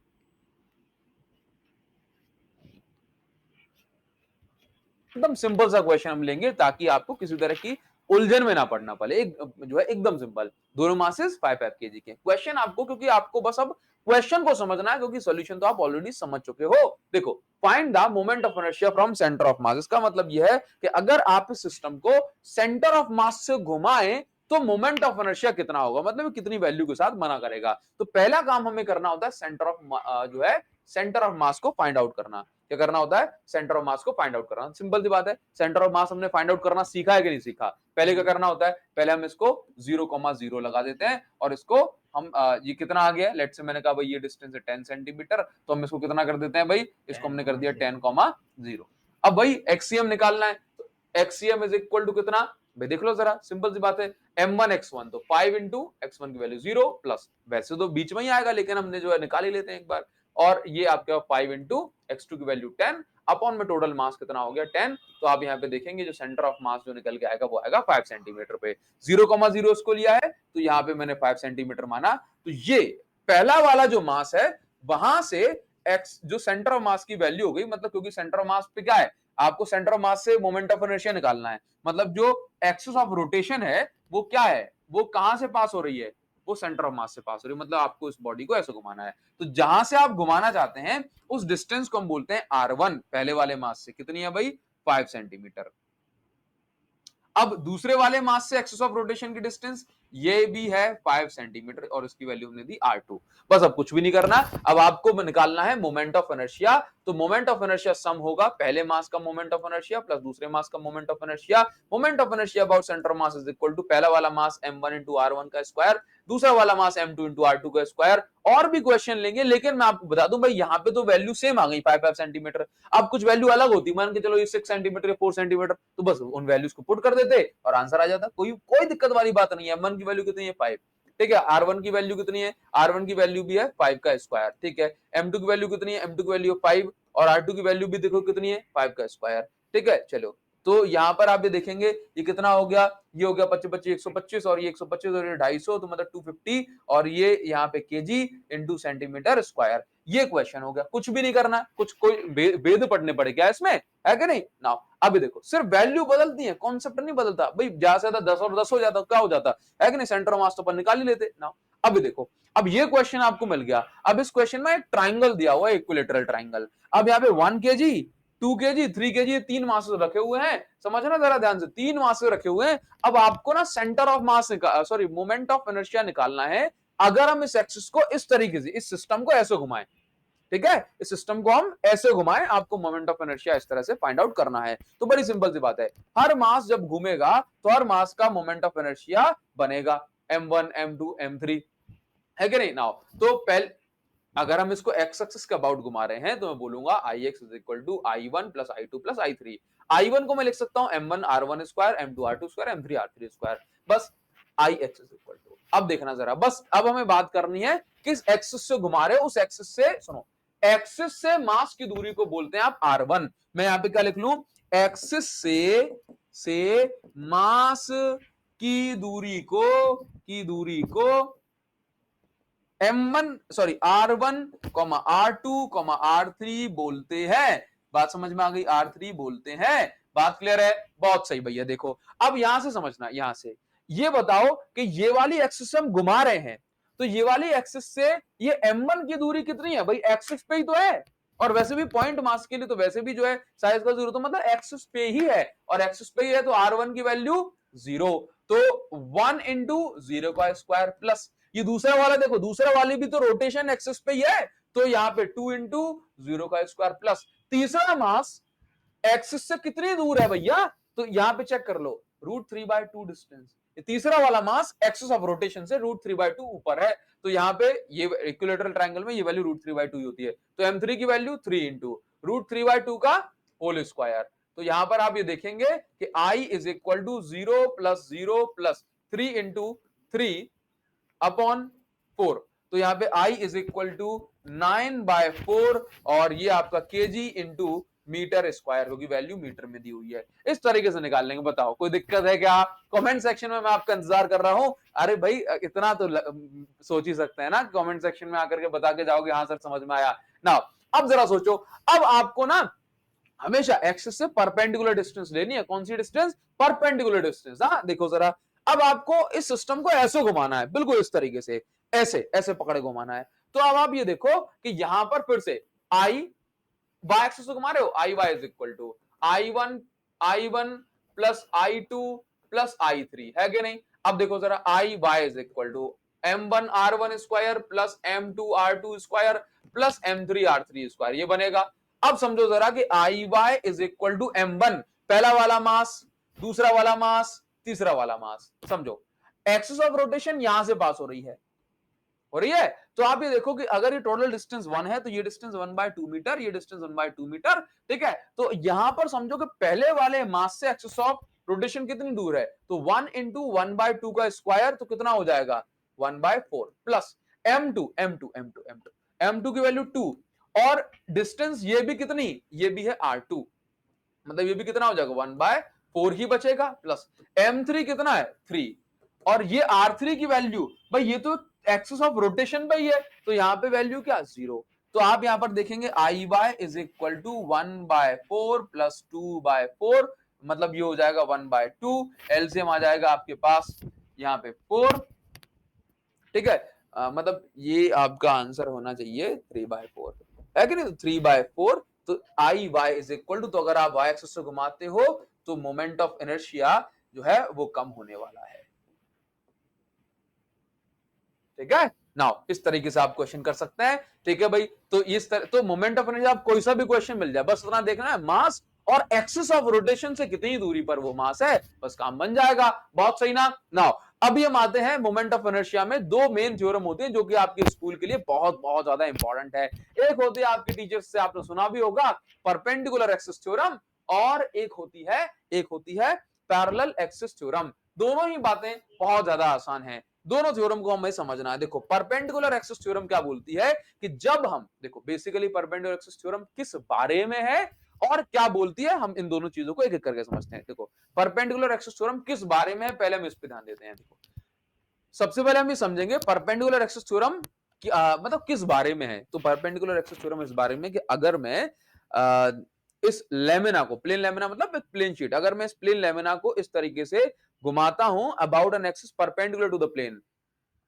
S1: एकदम सिंपल सा क्वेश्चन हम लेंगे ताकि आपको किसी तरह की उलझन में ना पड़ना पड़े। एक जो है एकदम सिंपल, दोनों मासेस 5 kg के क्वेश्चन आपको, क्योंकि आपको बस अब क्वेश्चन को समझना है, क्योंकि सॉल्यूशन तो आप ऑलरेडी समझ चुके हो। देखो, find the moment of inertia from centre of मास। इसका मतलब यह है कि अगर आप इस सिस्टम को सेंटर ऑफ मास से घुमाएं तो मोमेंट ऑफ इनर्शिया कितना होगा, मतलब कितनी वैल्यू के साथ बना करेगा। तो पहला काम हमें करना होता है सेंटर ऑफ जो है सेंटर ऑफ मास को फाइंड आउट करना। क्या करना होता है, सेंटर ऑफ मास को फाइंड आउट करना। सिंपल सी बात है, सेंटर ऑफ मास हमने फाइंड आउट करना सीखा है कि नहीं सीखा। पहले क्या करना होता है, पहले हम इसको 0,0 लगा देते हैं और इसको हम ये कितना आ गया, लेट्स से मैंने कहा भाई ये डिस्टेंस है 10 सेंटीमीटर, तो हम इसको कितना कर देते हैं भाई, इसको हमने कर दिया 10,0। अब भाई एक्सीएम निकालना है, तो एक्सीएम इज इक्वल टू कितना भाई, देख लो जरा, सिंपल सी बात है, M1 X1, तो 5 इंटू X1 की वैल्यू 0 प्लस, वैसे तो बीच में ही आएगा लेकिन हमने जो है निकाल ही लेते हैं एक बार, और ये आपके 5 इंटू X2 की वैल्यू 10 अपॉन में टोटल मास कितना हो गया 10। तो आप यहाँ पे देखेंगे जो सेंटर ऑफ मास जो निकल के आएगा वो आएगा 5 सेंटीमीटर पे। 0,0 इसको लिया है तो यहाँ पे मैंने 5 सेंटीमीटर माना। तो ये पहला वाला जो मास है वहां से एक्स जो सेंटर ऑफ मास की वैल्यू हो गई, मतलब क्योंकि सेंटर ऑफ मास पे क्या है, आपको सेंटर ऑफ मास से मोमेंट ऑफ इनर्शिया निकालना है, मतलब जो एक्सिस ऑफ रोटेशन है वो क्या है, वो कहां से पास हो रही है, वो सेंटर ऑफ मास से पास हो रही है, मतलब आपको इस बॉडी को ऐसे घुमाना है। तो जहां से आप घुमाना चाहते हैं उस डिस्टेंस को हम बोलते हैं R1, पहले वाले मास से कितनी है भाई 5 सेंटीमीटर। अब दूसरे वाले मास से एक्सिस ऑफ रोटेशन की डिस्टेंस ये भी है 5 सेंटीमीटर और इसकी वैल्यू हमने दी R2। बस अब कुछ भी नहीं करना, अब आपको निकालना है मोमेंट ऑफ इनर्शिया। तो मोमेंट ऑफ इनर्शिया सम होगा पहले मास का मोमेंट ऑफ इनर्शिया प्लस दूसरे मास का moment of inertia. Moment of inertia about centre mass is equal to पहला वाला मास M1 इंटू R1 का स्क्वायर, दूसरा वाला मास M2 इंटू R2 का स्क्वायर। और भी क्वेश्चन लेंगे लेकिन मैं आपको बता दूं भाई यहाँ पे तो वैल्यू सेम आ गई 5 सेंटीमीटर। अब कुछ वैल्यू अलग होती, मान के चलो ये 6 सेंटीमीटर या 4 सेंटीमीटर, तो बस उन वैल्यूज को पुट कर देते और आंसर आ जाता। कोई दिक्कत वाली बात नहीं है। M1 की वैल्यू कितनी है 5, ठीक है। R1 की वैल्यू कितनी है, R1 की वैल्यू भी है 5 का स्क्वायर, ठीक है। M2 की वैल्यू कितनी है, M2 की वैल्यू 5 और R2 की वैल्यू भी देखो कितनी है 5 का स्क्वायर, ठीक है। चलो तो यहाँ पर आप ये देखेंगे ये कितना हो गया, ये हो गया 25 25 125 और ये 125 और ये 250 तो मतलब 250 और ये यहाँ पे केजी इंटू सेंटीमीटर स्क्वायर। ये क्वेश्चन हो गया, कुछ भी नहीं करना, कुछ कोई वेद पढ़ने पड़े क्या इसमें, है कि नहीं। नाउ अभी देखो सिर्फ वैल्यू बदलती है, कॉन्सेप्ट नहीं बदलता भाई, ज्यादा से ज्यादा 10 और 10 हो जाता क्या हो जाता है कि नहीं, सेंटर ऑफ मास तो अपन निकाल ही लेते। नाउ अभी देखो, अब ये क्वेश्चन आपको मिल गया, अब इस क्वेश्चन में एक ट्राइंगल दिया हुआ है, इक्विलेटरल ट्राइंगल। अब यहाँ पे 1 केजी 2 केजी 3 केजी 3 मासेस रखे हुए हैं, समझना जरा ध्यान से, 3 मासेस रखे हुए हैं। अब आपको ना centre of mass sorry moment of inertia निकालना है। अगर हम इस एक्सिस को इस तरीके से, इस सिस्टम को ऐसे घुमाएं, ठीक है, इस सिस्टम को हम ऐसे घुमाएं, आपको मोमेंट ऑफ इनर्शिया इस तरह से फाइंड आउट करना है। तो बड़ी सिंपल सी बात है, हर मास जब घूमेगा तो हर मास का मोमेंट ऑफ इनर्शिया बनेगा m1 m2 m3, है कि नहीं। नाउ तो पहले अगर हम इसको एक्स एक्सिस के अबाउट घुमा रहे हैं तो मैं बोलूंगा ix is equal to i1 plus i2 plus i3। i1 को मैं लिख सकता हूं m1 r1 square m2 r2 square m3 r3 square, बस ix इज इक्वल टू। अब देखना जरा, बस अब हमें बात करनी है किस एक्सिस से घुमा रहे हो, उस एक्सिस से, सुनो, एक्सिस से मास की दूरी को बोलते हैं आप r1। मैं यहां पे क्या लिख लूं, एक्सिस से मास की दूरी को M1 sorry R1, R2, R3 बोलते हैं। बात समझ में आ गई, R3 बोलते हैं। बात क्लियर है, बहुत सही भैया। देखो अब यहां से समझना, यहां से ये बताओ कि ये वाली एक्सिस हम घुमा रहे हैं, तो ये वाली एक्सिस से ये M1 की दूरी कितनी है भाई, एक्सिस पे ही तो है। और वैसे भी पॉइंट मास के लिए तो वैसे भी जो है साइज का जीरो, तो मतलब एक्सिस पे ही है, और एक्सिस पे ही है तो R1 की वैल्यू 0, तो 1 इंटू 0 का स्क्वायर प्लस ये दूसरा वाला, देखो दूसरा वाली भी तो रोटेशन एक्सिस पे ही है, तो यहाँ पे 2 इंटू 0 का स्क्वायर प्लस तीसरा मास एक्सिस से कितनी दूर है भैया, तो यहाँ पे चेक कर लो, √3/2 डिस्टेंस। तीसरा वाला मास एक्सिस ऑफ रोटेशन से √3/2 ऊपर है, तो यहाँ पे ये इक्विलेटरल ट्रायंगल में ये वैल्यू √3/2 होती है, तो m3 की वैल्यू 3 इंटू √3/2 का होल स्क्वायर। तो यहां पर आप ये देखेंगे कि i is equal to 0 plus 0 plus 3 into 3 upon 4, तो यहाँ पे i इज इक्वल टू 9/4 और ये आपका केजी इंटू मीटर स्क्वायर, क्योंकि वैल्यू मीटर में दी हुई है। इस तरीके से निकाल लेंगे। बताओ कोई दिक्कत है क्या, कमेंट सेक्शन में मैं आपका इंतजार कर रहा हूं। अरे भाई इतना तो सोच ही सकते हैं ना, कमेंट सेक्शन में आकर के बता के जाओगे हाँ सर समझ में आया ना। अब जरा सोचो, अब आपको ना हमेशा एक्सिस से परपेंडिकुलर डिस्टेंस लेनी है। कौन सी डिस्टेंस, परपेंडिकुलर डिस्टेंस। हाँ देखो जरा, अब आपको इस सिस्टम को ऐसे घुमाना है, बिल्कुल इस तरीके से, ऐसे ऐसे पकड़े घुमाना है। तो अब आप ये देखो कि यहां पर फिर से आई वाई एक्सिस से घुमा रहे हो, I Y is equal to i1 plus i2 plus i3, है कि नहीं। अब देखो जरा, I Y is equal to m1 r1 square plus m2 r2 square plus m3 r3 square, ये बनेगा। अब समझो जरा कि I Y is equal to m1, पहला वाला मास, दूसरा वाला मास, तीसरा वाला मास। समझो एक्सिस ऑफ रोटेशन यहां से पास हो रही है, तो आप ये देखो कि अगर ये टोटल डिस्टेंस 1 है तो ये डिस्टेंस 1/2 मीटर, ये डिस्टेंस 1/2 मीटर, ठीक है। तो यहां पर समझो कि पहले वाले मास से एक्सिस ऑफ रोटेशन कितनी दूर है, तो 1 इंटू 1/2 का स्क्वायर, तो कितना हो जाएगा 1/4 प्लस m2 की वैल्यू 2 और डिस्टेंस ये भी कितनी, ये भी है r2, मतलब ये भी कितना हो जाएगा 1/4 ही बचेगा, प्लस m3 कितना है 3 और ये r3 की वैल्यू, भाई ये तो एक्सिस ऑफ रोटेशन पे ही है, तो यहां पे वैल्यू क्या 0। तो आप यहां पर देखेंगे I Y is equal to 1/4 plus 2/4, मतलब ये हो जाएगा 1/2, एलसीएम आ जाएगा आपके पास यहाँ पे 4, ठीक है। मतलब ये आपका आंसर होना चाहिए 3/4, है कि नहीं, तो 3/4, तो आई वाई इज इक्वल टू, तो अगर आप वाई एक्सिस से घुमाते हो तो मोमेंट ऑफ इनर्शिया जो है वो कम होने वाला है, ठीक है। नाउ इस तरीके से आप क्वेश्चन कर सकते हैं, ठीक है भाई। तो इस तरह तो मोमेंट ऑफ इनर्शिया आप कोई सा भी क्वेश्चन मिल जाए, बस इतना देखना है मास और एक्सिस ऑफ रोटेशन से कितनी दूरी पर वो मास है, बस काम बन जाएगा। बहुत सही ना। नाउ अभी हम आते हैं मोमेंट ऑफ इनर्शिया में दो मेन थ्योरम होते हैं जो कि आपके स्कूल के लिए बहुत बहुत ज्यादा इंपॉर्टेंट है। एक होती है आपके टीचर्स से आपने सुना भी होगा परपेंडिकुलर एक्सिस थ्योरम, और एक होती है पैरेलल एक्सिस थ्योरम। दोनों ही बातें बहुत ज्यादा आसान है, दोनों थ्योरम को हमें समझना है। देखो परपेंडिकुलर एक्सिस थ्योरम क्या बोलती है कि जब हम देखो बेसिकली परपेंडिकुलर एक्सिस थ्योरम किस बारे में है और क्या बोलती है, हम इन दोनों चीजों को एक एक करके समझते हैं। देखो परपेंडिकुलर एक्सिस थ्योरम किस बारे में है, पहले हम इस पे ध्यान देते हैं। देखो सबसे पहले हम ये समझेंगे परपेंडिकुलर एक्सिस थ्योरम मतलब किस बारे में है। तो परपेंडिकुलर एक्सिस थ्योरम इस बारे में कि अगर मैं आ, इस लेमिना को, प्लेन लेमिना मतलब एक प्लेन शीट, अगर मैं इस प्लेन लेमिना को इस तरीके से घुमाता हूं about an axis perpendicular to the plane,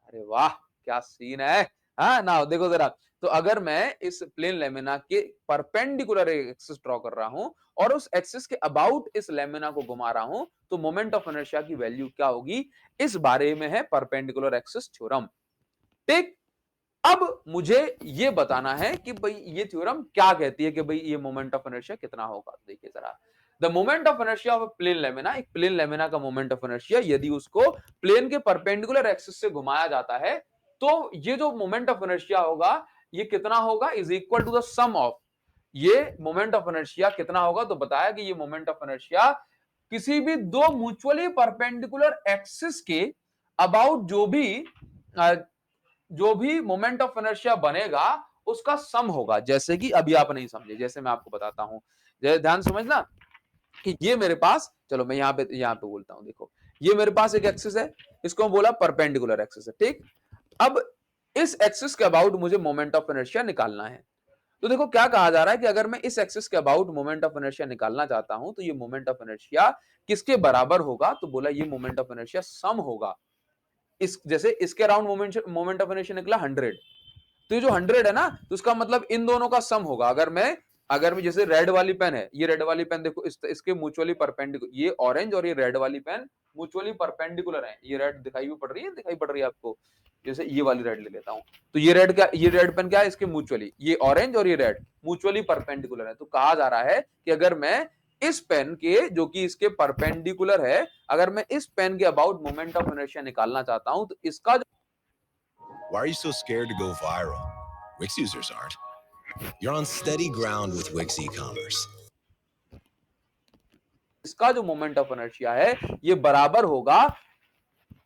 S1: अरे वाह क्या सीन है। हाँ ना देखो जरा, तो अगर मैं इस प्लेन लेमिना के परपेंडिकुलर एक्सिस ड्रॉ कर रहा हूं और उस एक्सिस के अबाउट इस लेमिना को घुमा रहा हूं, तो मोमेंट ऑफ इनर्शिया की वैल्यू क्या होगी, इस बारे में है परपेंडिकुलर एक्सिस थ्योरम। ठीक, अब मुझे ये बताना है कि भाई ये थ्योरम क्या कहती है कि भाई ये मोमेंट ऑफ इनर्शिया कितना होगा। देखिए जरा, the moment of inertia of plane lamina, एक प्लेन लेमिना का मोमेंट ऑफ इनर्शिया यदि उसको प्लेन के परपेंडिकुलर एक्सिस से घुमाया जाता है, तो ये जो मोमेंट ऑफ इनर्शिया होगा ये कितना होगा, is equal to the sum of, ये मोमेंट ऑफ इनर्शिया कितना होगा, तो बताया कि ये मोमेंट ऑफ इनर्शिया किसी भी दो म्यूचुअली परपेंडिकुलर एक्सिस के अबाउट जो भी मोमेंट ऑफ इनर्शिया बनेगा उसका सम होगा। जैसे कि अभी आप नहीं समझे, जैसे मैं आपको बताता हूं, ध्यान समझना कि ये मेरे पास, चलो मैं यहां पे बोलता हूं। देखो ये मेरे पास एक एक्सिस है, इसको हम बोला परपेंडिकुलर एक्सिस है। ठीक, अब इस एक्सिस के अबाउट मुझे मोमेंट ऑफ इनर्शिया निकालना है। तो देखो क्या कहा जा रहा है कि अगर मैं इस एक्सिस के अबाउट मोमेंट ऑफ इनर्शिया निकालना चाहता हूं, तो ये मोमेंट ऑफ इनर्शिया किसके बराबर होगा, तो बोला ये मोमेंट ऑफ इनर्शिया सम होगा। इस जैसे इसके अराउंड मोमेंट ऑफ इनर्शिया निकला 100, तो ये जो 100 है ना, तो उसका मतलब इन दोनों का सम होगा। अगर मैं जैसे रेड वाली पेन है, ये रेड वाली पेन देखो इसके म्यूचुअली परपेंडिकुलर, ये ऑरेंज और ये रेड वाली पेन म्यूचुअली परपेंडिकुलर है। ये रेड दिखाई भी पड़ रही है, दिखाई पड़ रही है आपको, जैसे ये वाली रेड ले लेता हूं, तो ये रेड पेन क्या है, इसके म्यूचुअली, ये ऑरेंज और ये रेड म्यूचुअली परपेंडिकुलर है। तो कहा जा रहा है कि अगर मैं इस पेन के, जो कि इसके परपेंडिकुलर है, अगर मैं इस पेन के अबाउट मोमेंट ऑफ इनर्शिया निकालना चाहता हूं, तो इसका
S2: Why are you so scared to go viral? Wix users aren't. You're on steady ground with Wix e-commerce.
S1: इसका जो मोमेंट ऑफ इनर्शिया है ये बराबर होगा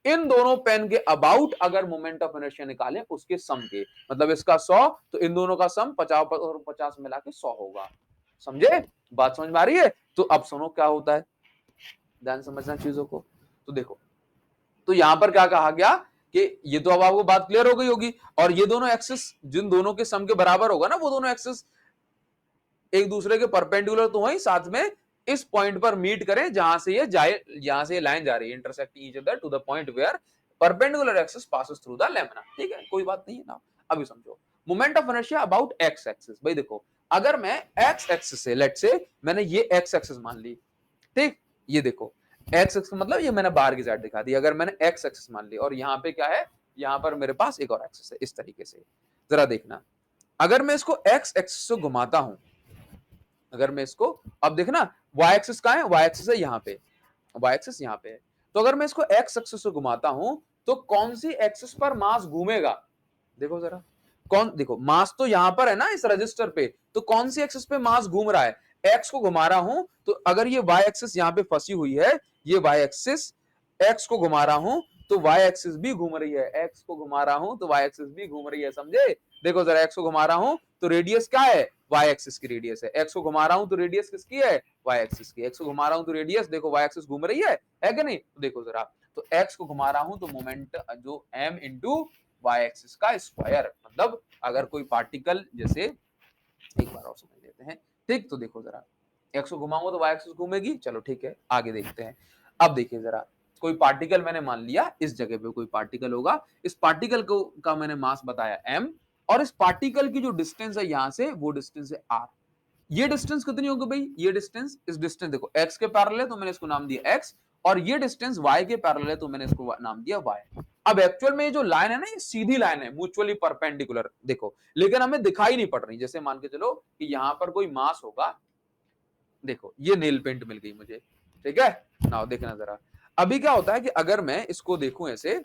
S1: इन दोनों पेन के अबाउट अगर मोमेंट ऑफ इनर्शिया निकालें उसके सम के, मतलब इसका 100 तो इन दोनों का सम 50 और 50 मिला के 100 होगा। समझे, बात समझ में आ रही है। तो अब सुनो क्या होता है, ध्यान समझना चीजों को। तो देखो, तो यहां पर क्या कहा गया कि ये तो अब आपको बात क्लियर हो गई होगी, और ये दोनों एक्सिस जिन दोनों के सम के बराबर होगा ना, वो दोनों एक्सिस एक दूसरे के परपेंडिकुलर तो वही साथ में इस पॉइंट पर मीट करें जहां से ये जाए, यहां से ये लाइन जा रही है, intersecting each other to the point where perpendicular axis passes through the lamina. ठीक है, कोई बात नहीं है ना। अभी समझो moment of inertia about X axis. भाई देखो, अगर मैं एक्स एक्सिस से, लेट्स से मैंने ये एक्स एक्सिस मान ली, ठीक, ये देखो एक्स एक्सिस मतलब ये मैंने बाहर की साइड दिखा दी, अगर मैंने एक्स एक्सिस मान ली और यहाँ पे क्या है, यहाँ पर मेरे पास एक और एक्सिस है इस तरीके से। जरा देखना, अगर मैं इसको एक्स एक्सिस से घुमाता हूं, अगर मैं इसको, अब देखना y एक्सिस कहां है, y एक्सिस है यहाँ पे, y एक्सिस यहाँ पे है। तो अगर मैं इसको x एक्सिस से घुमाता हूं, तो कौन सी एक्सिस पर मास घूमेगा, देखो जरा, देखो मास तो यहां पर है ना इस रजिस्टर पे, तो कौन सी एक्सिस पे मास घूम रहा है, x को घुमा रहा हूं, तो अगर ये y एक्सिस यहाँ पे फंसी हुई है, ये y एक्सिस, x को घुमा रहा हूं तो y एक्सिस भी घूम रही है, x को घुमा रहा हूं तो y एक्सिस भी घूम रही है। समझे, देखो जरा, x को घुमा रहा हूं तो रेडियस क्या है, y एक्सिस की रेडियस है, x को घुमा रहा हूं तो रेडियस किसकी है, y एक्सिस की, x को घुमा रहा हूं तो रेडियस, देखो y एक्सिस घूम रही है कि नहीं, तो देखो जरा, तो x को घुमा रहा हूं तो मोमेंट जो m इंटू y एक्सिस का स्क्वायर, मतलब अगर कोई पार्टिकल, जैसे एक बार और समझ लेते हैं। ठीक, तो देखो जरा, x को घुमाऊंगा तो y एक्सिस घूमेगी, चलो ठीक है आगे देखते हैं। अब देखिए जरा, कोई पार्टिकल मैंने मान लिया, इस जगह पे कोई पार्टिकल होगा, इस पार्टिकल को का मैंने मास बताया m, और इस पार्टिकल की जो डिस्टेंस है यहां से, वो डिस्टेंस है r। ये डिस्टेंस कितनी होगी भाई, ये डिस्टेंस, इस डिस्टेंस देखो x के पैरेलल है तो मैंने इसको नाम दिया x, और ये डिस्टेंस y के पैरेलल है तो मैंने इसको नाम दिया y। अब एक्चुअल में ये जो लाइन है ना, ये सीधी लाइन है, म्यूचुअली परपेंडिकुलर, देखो, लेकिन हमें दिखाई नहीं पड़ रही। जैसे मान के चलो कि यहां पर कोई मास होगा, देखो ये नेल पेंट मिल गई मुझे, ठीक है ना, देखना जरा, अभी क्या होता है कि अगर मैं इसको देखूं ऐसे,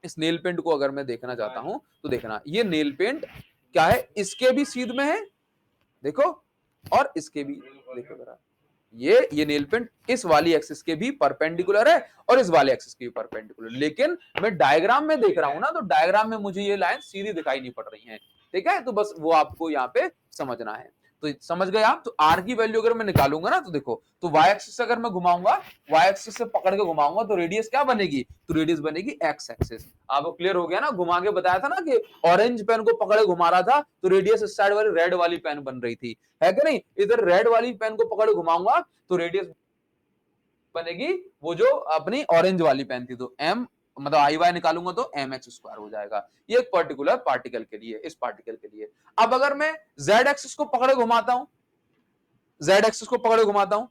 S1: इस नेल पेंट को अगर मैं देखना चाहता हूं, तो देखना ये नेल पेंट क्या है, इसके भी सीध में है, देखो, और इसके भी, देखो जरा, ये नेल पेंट इस वाली एक्सिस के भी परपेंडिकुलर है और इस वाले एक्सिस के भी परपेंडिकुलर, लेकिन मैं डायग्राम में देख रहा हूं ना, तो डायग्राम में मुझे ये लाइन सीधी दिखाई नहीं पड़ रही है। ठीक है, तो बस वो आपको यहाँ पे समझना है। तो समझ गए आप। तो आर की वैल्यू अगर मैं निकालूंगा ना, तो देखो, तो वाई एक्सिस से अगर मैं घुमाऊंगा, वाई एक्सिस से पकड़ के घुमाऊंगा, तो रेडियस क्या बनेगी, तो रेडियस बनेगी एक्स एक्सिस। आपको क्लियर हो गया ना, घुमा के बताया था ना कि ऑरेंज पेन को पकड़े घुमा रहा था तो रेडियस इस साइड वाली रेड वाली पेन बन रही थी, है कि नहीं। इधर रेड वाली पेन को पकड़े घुमाऊंगा तो रेडियस बनेगी वो जो अपनी ऑरेंज वाली पेन थी, तो एम मतलब आई वाई निकालूंगा तो एम एक्स स्क्वायर हो जाएगा। ये एक पर्टिकुलर पार्टिकल के लिए, इस पार्टिकल के लिए। अब अगर मैं जेड एक्सिस को पकड़े घुमाता हूं, जेड एक्सिस को पकड़े घुमाता हूं,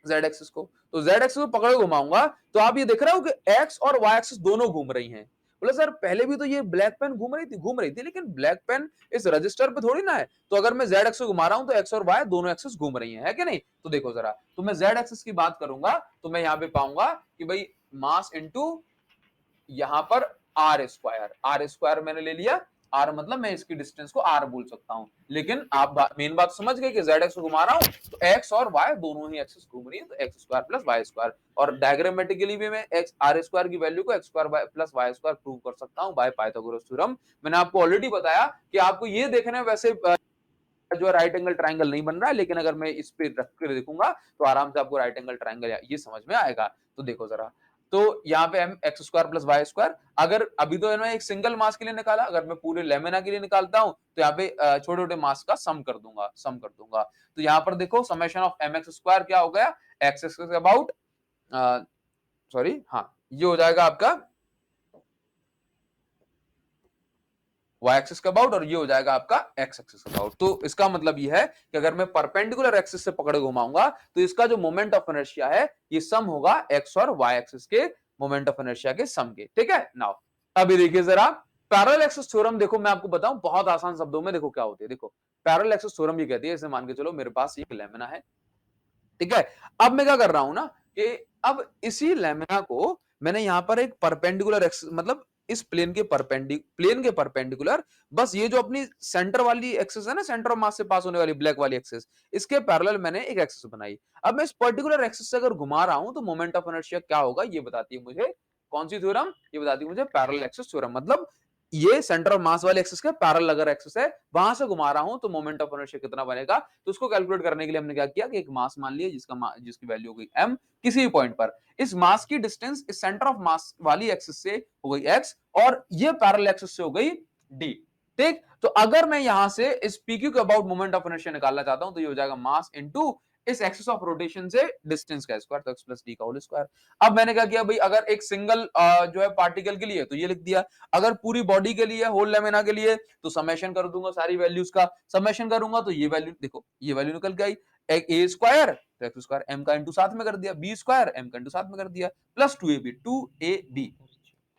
S1: जेड एक्सिस को, तो जेड एक्सिस को पकड़े घुमाऊंगा तो आप ये देख रहे हो कि एक्स और वाई एक्सिस दोनों घूम रही हैं। बोले सर पहले भी तो ये ब्लैक पेन घूम रही थी, लेकिन ब्लैक पेन इस रजिस्टर पे थोड़ी ना है। तो अगर मैं जेड एक्सिस घुमा रहा हूं तो एक्स और वाई दोनों एक्सिस घूम रही हैं, है कि नहीं। तो देखो जरा, तो मैं जेड एक्सिस की बात करूंगा तो मैं यहां पे पाऊंगा कि भाई मास इनटू यहां पर आर स्क्वायर मैंने ले लिया। आर मतलब मैं इसकी डिस्टेंस को आर बोल सकता हूं, लेकिन आप मेन बात समझ गए कि जेड एक्स को घुमा रहा हूं तो एक्स और वाई दोनों ही एक्सिस घूम रही है, तो X square plus Y square. और डायग्रामेटिकली भी मैं एक्स आर स्क्वायर की वैल्यू को X square plus Y square prove कर सकता हूं बाय पाइथागोरस थ्योरम। मैंने आपको ऑलरेडी बताया कि आपको ये देखना है, वैसे जो राइट एंगल ट्राइंगल नहीं बन रहा है, लेकिन अगर मैं इस पे रख कर देखूंगा तो आराम से आपको राइट एंगल ट्राइंगल ये समझ में आएगा। तो देखो जरा, तो यहाँ पे हम X square plus Y square, अगर अभी तो मैं एक सिंगल मास के लिए निकाला, अगर मैं पूरे लेमिना के लिए निकालता हूं तो यहाँ पे छोटे छोटे मास का सम कर दूंगा। तो यहाँ पर देखो summation of M X square क्या हो गया, एक्स एक्सिस अबाउट, सॉरी हाँ, ये हो जाएगा आपका y एक्सिस का अबाउट, और ये हो जाएगा आपका x एक्सिस का अबाउट। तो इसका मतलब ये है कि अगर मैं परपेंडिकुलर एक्सिस से पकड़े घुमाऊंगा तो इसका जो मोमेंट ऑफ इनर्शिया है ये सम होगा x और y एक्सिस के मोमेंट ऑफ इनर्शिया के सम के। ठीक है, नाउ अभी देखिए जरा पैरेलल एक्सिस थ्योरम, देखो मैं आपको बताऊं बहुत आसान शब्दों में, देखो क्या होती है। देखो पैरेलल एक्सिस थ्योरम ये कहती है, जैसे मान के चलो मेरे पास एक लेमिना है, ठीक है। अब मैं क्या कर रहा हूं ना कि अब इसी लेमिना को मैंने यहां पर एक परपेंडिकुलर एक्सिस, मतलब इस प्लेन के परपेंडिकुलर, बस ये जो अपनी सेंटर वाली एक्सिस है ना, सेंटर ऑफ मास से पास होने वाली ब्लैक वाली एक्सिस, इसके पैरेलल मैंने एक एक्सिस बनाई। अब मैं इस पर्टिकुलर एक्सिस से अगर घुमा रहा हूं तो मोमेंट ऑफ इनर्शिया क्या होगा, ये बताती है मुझे कौन सी थ्योरम, ये बताती है मुझे पैरेलल एक्सिस थ्योरम। मतलब ये सेंटर ऑफ मास वाले एक्सिस के पैरेलल अगर एक्सिस है, वहां से घुमा रहा हूं तो मोमेंट ऑफ इनर्शिया कितना बनेगा। तो उसको कैलकुलेट करने के लिए हमने क्या किया कि एक मास मान लिया जिसकी वैल्यू हो गई m, किसी भी पॉइंट पर इस मास की डिस्टेंस इस सेंटर ऑफ मास वाली एक्सिस से हो गई x, और ये पैरेलल एक्सिस से हो गई d। ठीक, तो अगर मैं यहां से इस pq के अबाउट मोमेंट ऑफ इनर्शिया निकालना चाहता हूं तो ये हो जाएगा मास इनटू इस एक्सिस ऑफ रोटेशन से डिस्टेंस का स्क्वायर, तो x प्लस d का होल स्क्वायर। अब मैंने क्या किया भाई, अगर एक सिंगल जो है पार्टिकल के लिए तो ये लिख दिया, अगर पूरी बॉडी के लिए होल लेमिना के लिए तो समेशन कर दूंगा सारी वैल्यूज का, समेशन करूंगा तो ये वैल्यू देखो, ये वैल्यू निकल के आई, एक ए स्क्वायर तो एक्स स्क्वायर एम का इंटू साथ में कर दिया, बी स्क्वायर एम का इंटू साथ में कर दिया, प्लस 2ab,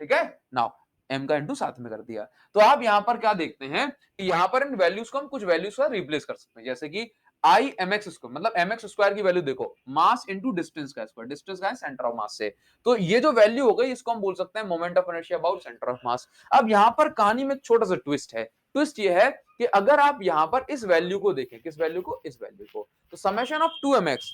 S1: ठीक है। नाउ m का इंटू साथ में कर दिया। तो आप यहां पर क्या देखते हैं कि यहां पर इन वैल्यूज को हम कुछ वैल्यूज का रिप्लेस कर सकते हैं, जैसे कि आई एम एक्स स्क्वायर, मतलब एम एक्स स्क्वायर की वैल्यू देखो, मास इंटू डिस्टेंस का स्क्वायर, डिस्टेंस का है सेंटर ऑफ मास से, तो ये जो वैल्यू हो गई इसको हम बोल सकते हैं moment of inertia about centre of मास। अब यहां पर कहानी में एक छोटा सा ट्विस्ट है, ट्विस्ट ये है कि अगर आप यहां पर इस वैल्यू को देखें, किस वैल्यू को, इस वैल्यू को, तो समेशन ऑफ 2mx,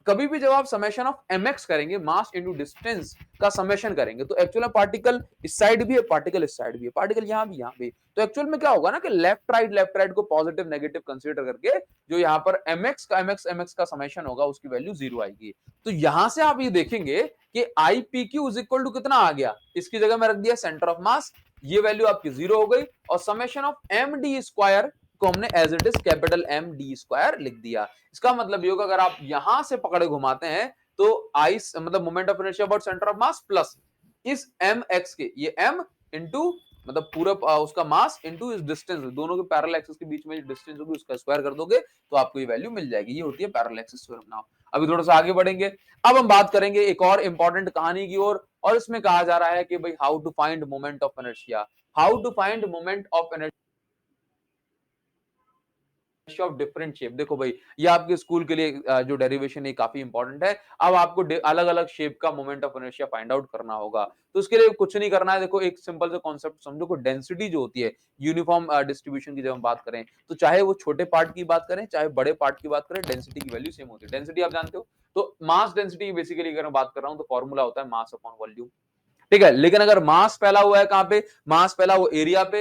S1: कभी भी जब आप समेशन ऑफ mx करेंगे, मास इनटू डिस्टेंस का समेशन करेंगे, तो एक्चुअल में पार्टिकल इस साइड भी है, पार्टिकल इस साइड भी है, पार्टिकल यहां भी, तो एक्चुअल में क्या होगा ना कि लेफ्ट राइट को पॉजिटिव नेगेटिव कंसीडर करके जो यहां पर mx का समेशन होगा उसकी वैल्यू 0 आएगी। तो यहां से आप ये देखेंगे कि I P Q is equal to कितना आ गया, इसकी जगह में रख दिया सेंटर ऑफ मास, ये वैल्यू आपकी 0 हो गई, और summation of M D square को हमने as it is capital M D square लिख दिया। इसका मतलब ये होगा अगर आप यहां से पकड़े घुमाते हैं तो आई मतलब moment of inertia about centre of mass plus इस एम एक्स के, ये एम इंटू मतलब पूरा उसका मास इंटू इस डिस्टेंस, दोनों के पैरेलल एक्सिस के बीच में जो डिस्टेंस होगी उसका स्क्वायर कर दोगे तो आपको ये वैल्यू मिल जाएगी। ये होती है पैरेलल एक्सिस थ्योरम। नाउ अभी थोड़ा सा आगे बढ़ेंगे, अब हम बात करेंगे एक और इंपॉर्टेंट कहानी की ओर, और इसमें कहा जा रहा है कि भाई how to find moment of inertia, how to find moment of inertia of different shape. देखो भाई, ये आपके स्कूल के लिए जो डेरिवेशन है काफी इंपॉर्टेंट है। अब आपको अलग अलग शेप का moment of inertia find out करना होगा। तो उसके लिए कुछ नहीं करना है। देखो एक सिंपल सा कॉन्सेप्ट समझो को डेंसिटी जो होती है यूनिफॉर्म डिस्ट्रीब्यूशन की जब हम बात करें, तो चाहे वो छोटे पार्ट की बात करें चाहे बड़े पार्ट की बात करें, डेंसिटी की वैल्यू सेम होती है। डेंसिटी आप जानते हो, तो मास डेंसिटी बेसिकली अगर मैं बात कर रहा हूं तो फॉर्मूला होता है मास अपॉन वॉल्यूम। ठीक है, लेकिन अगर मास फैला हुआ है कहां पे, मास फैला वो एरिया पे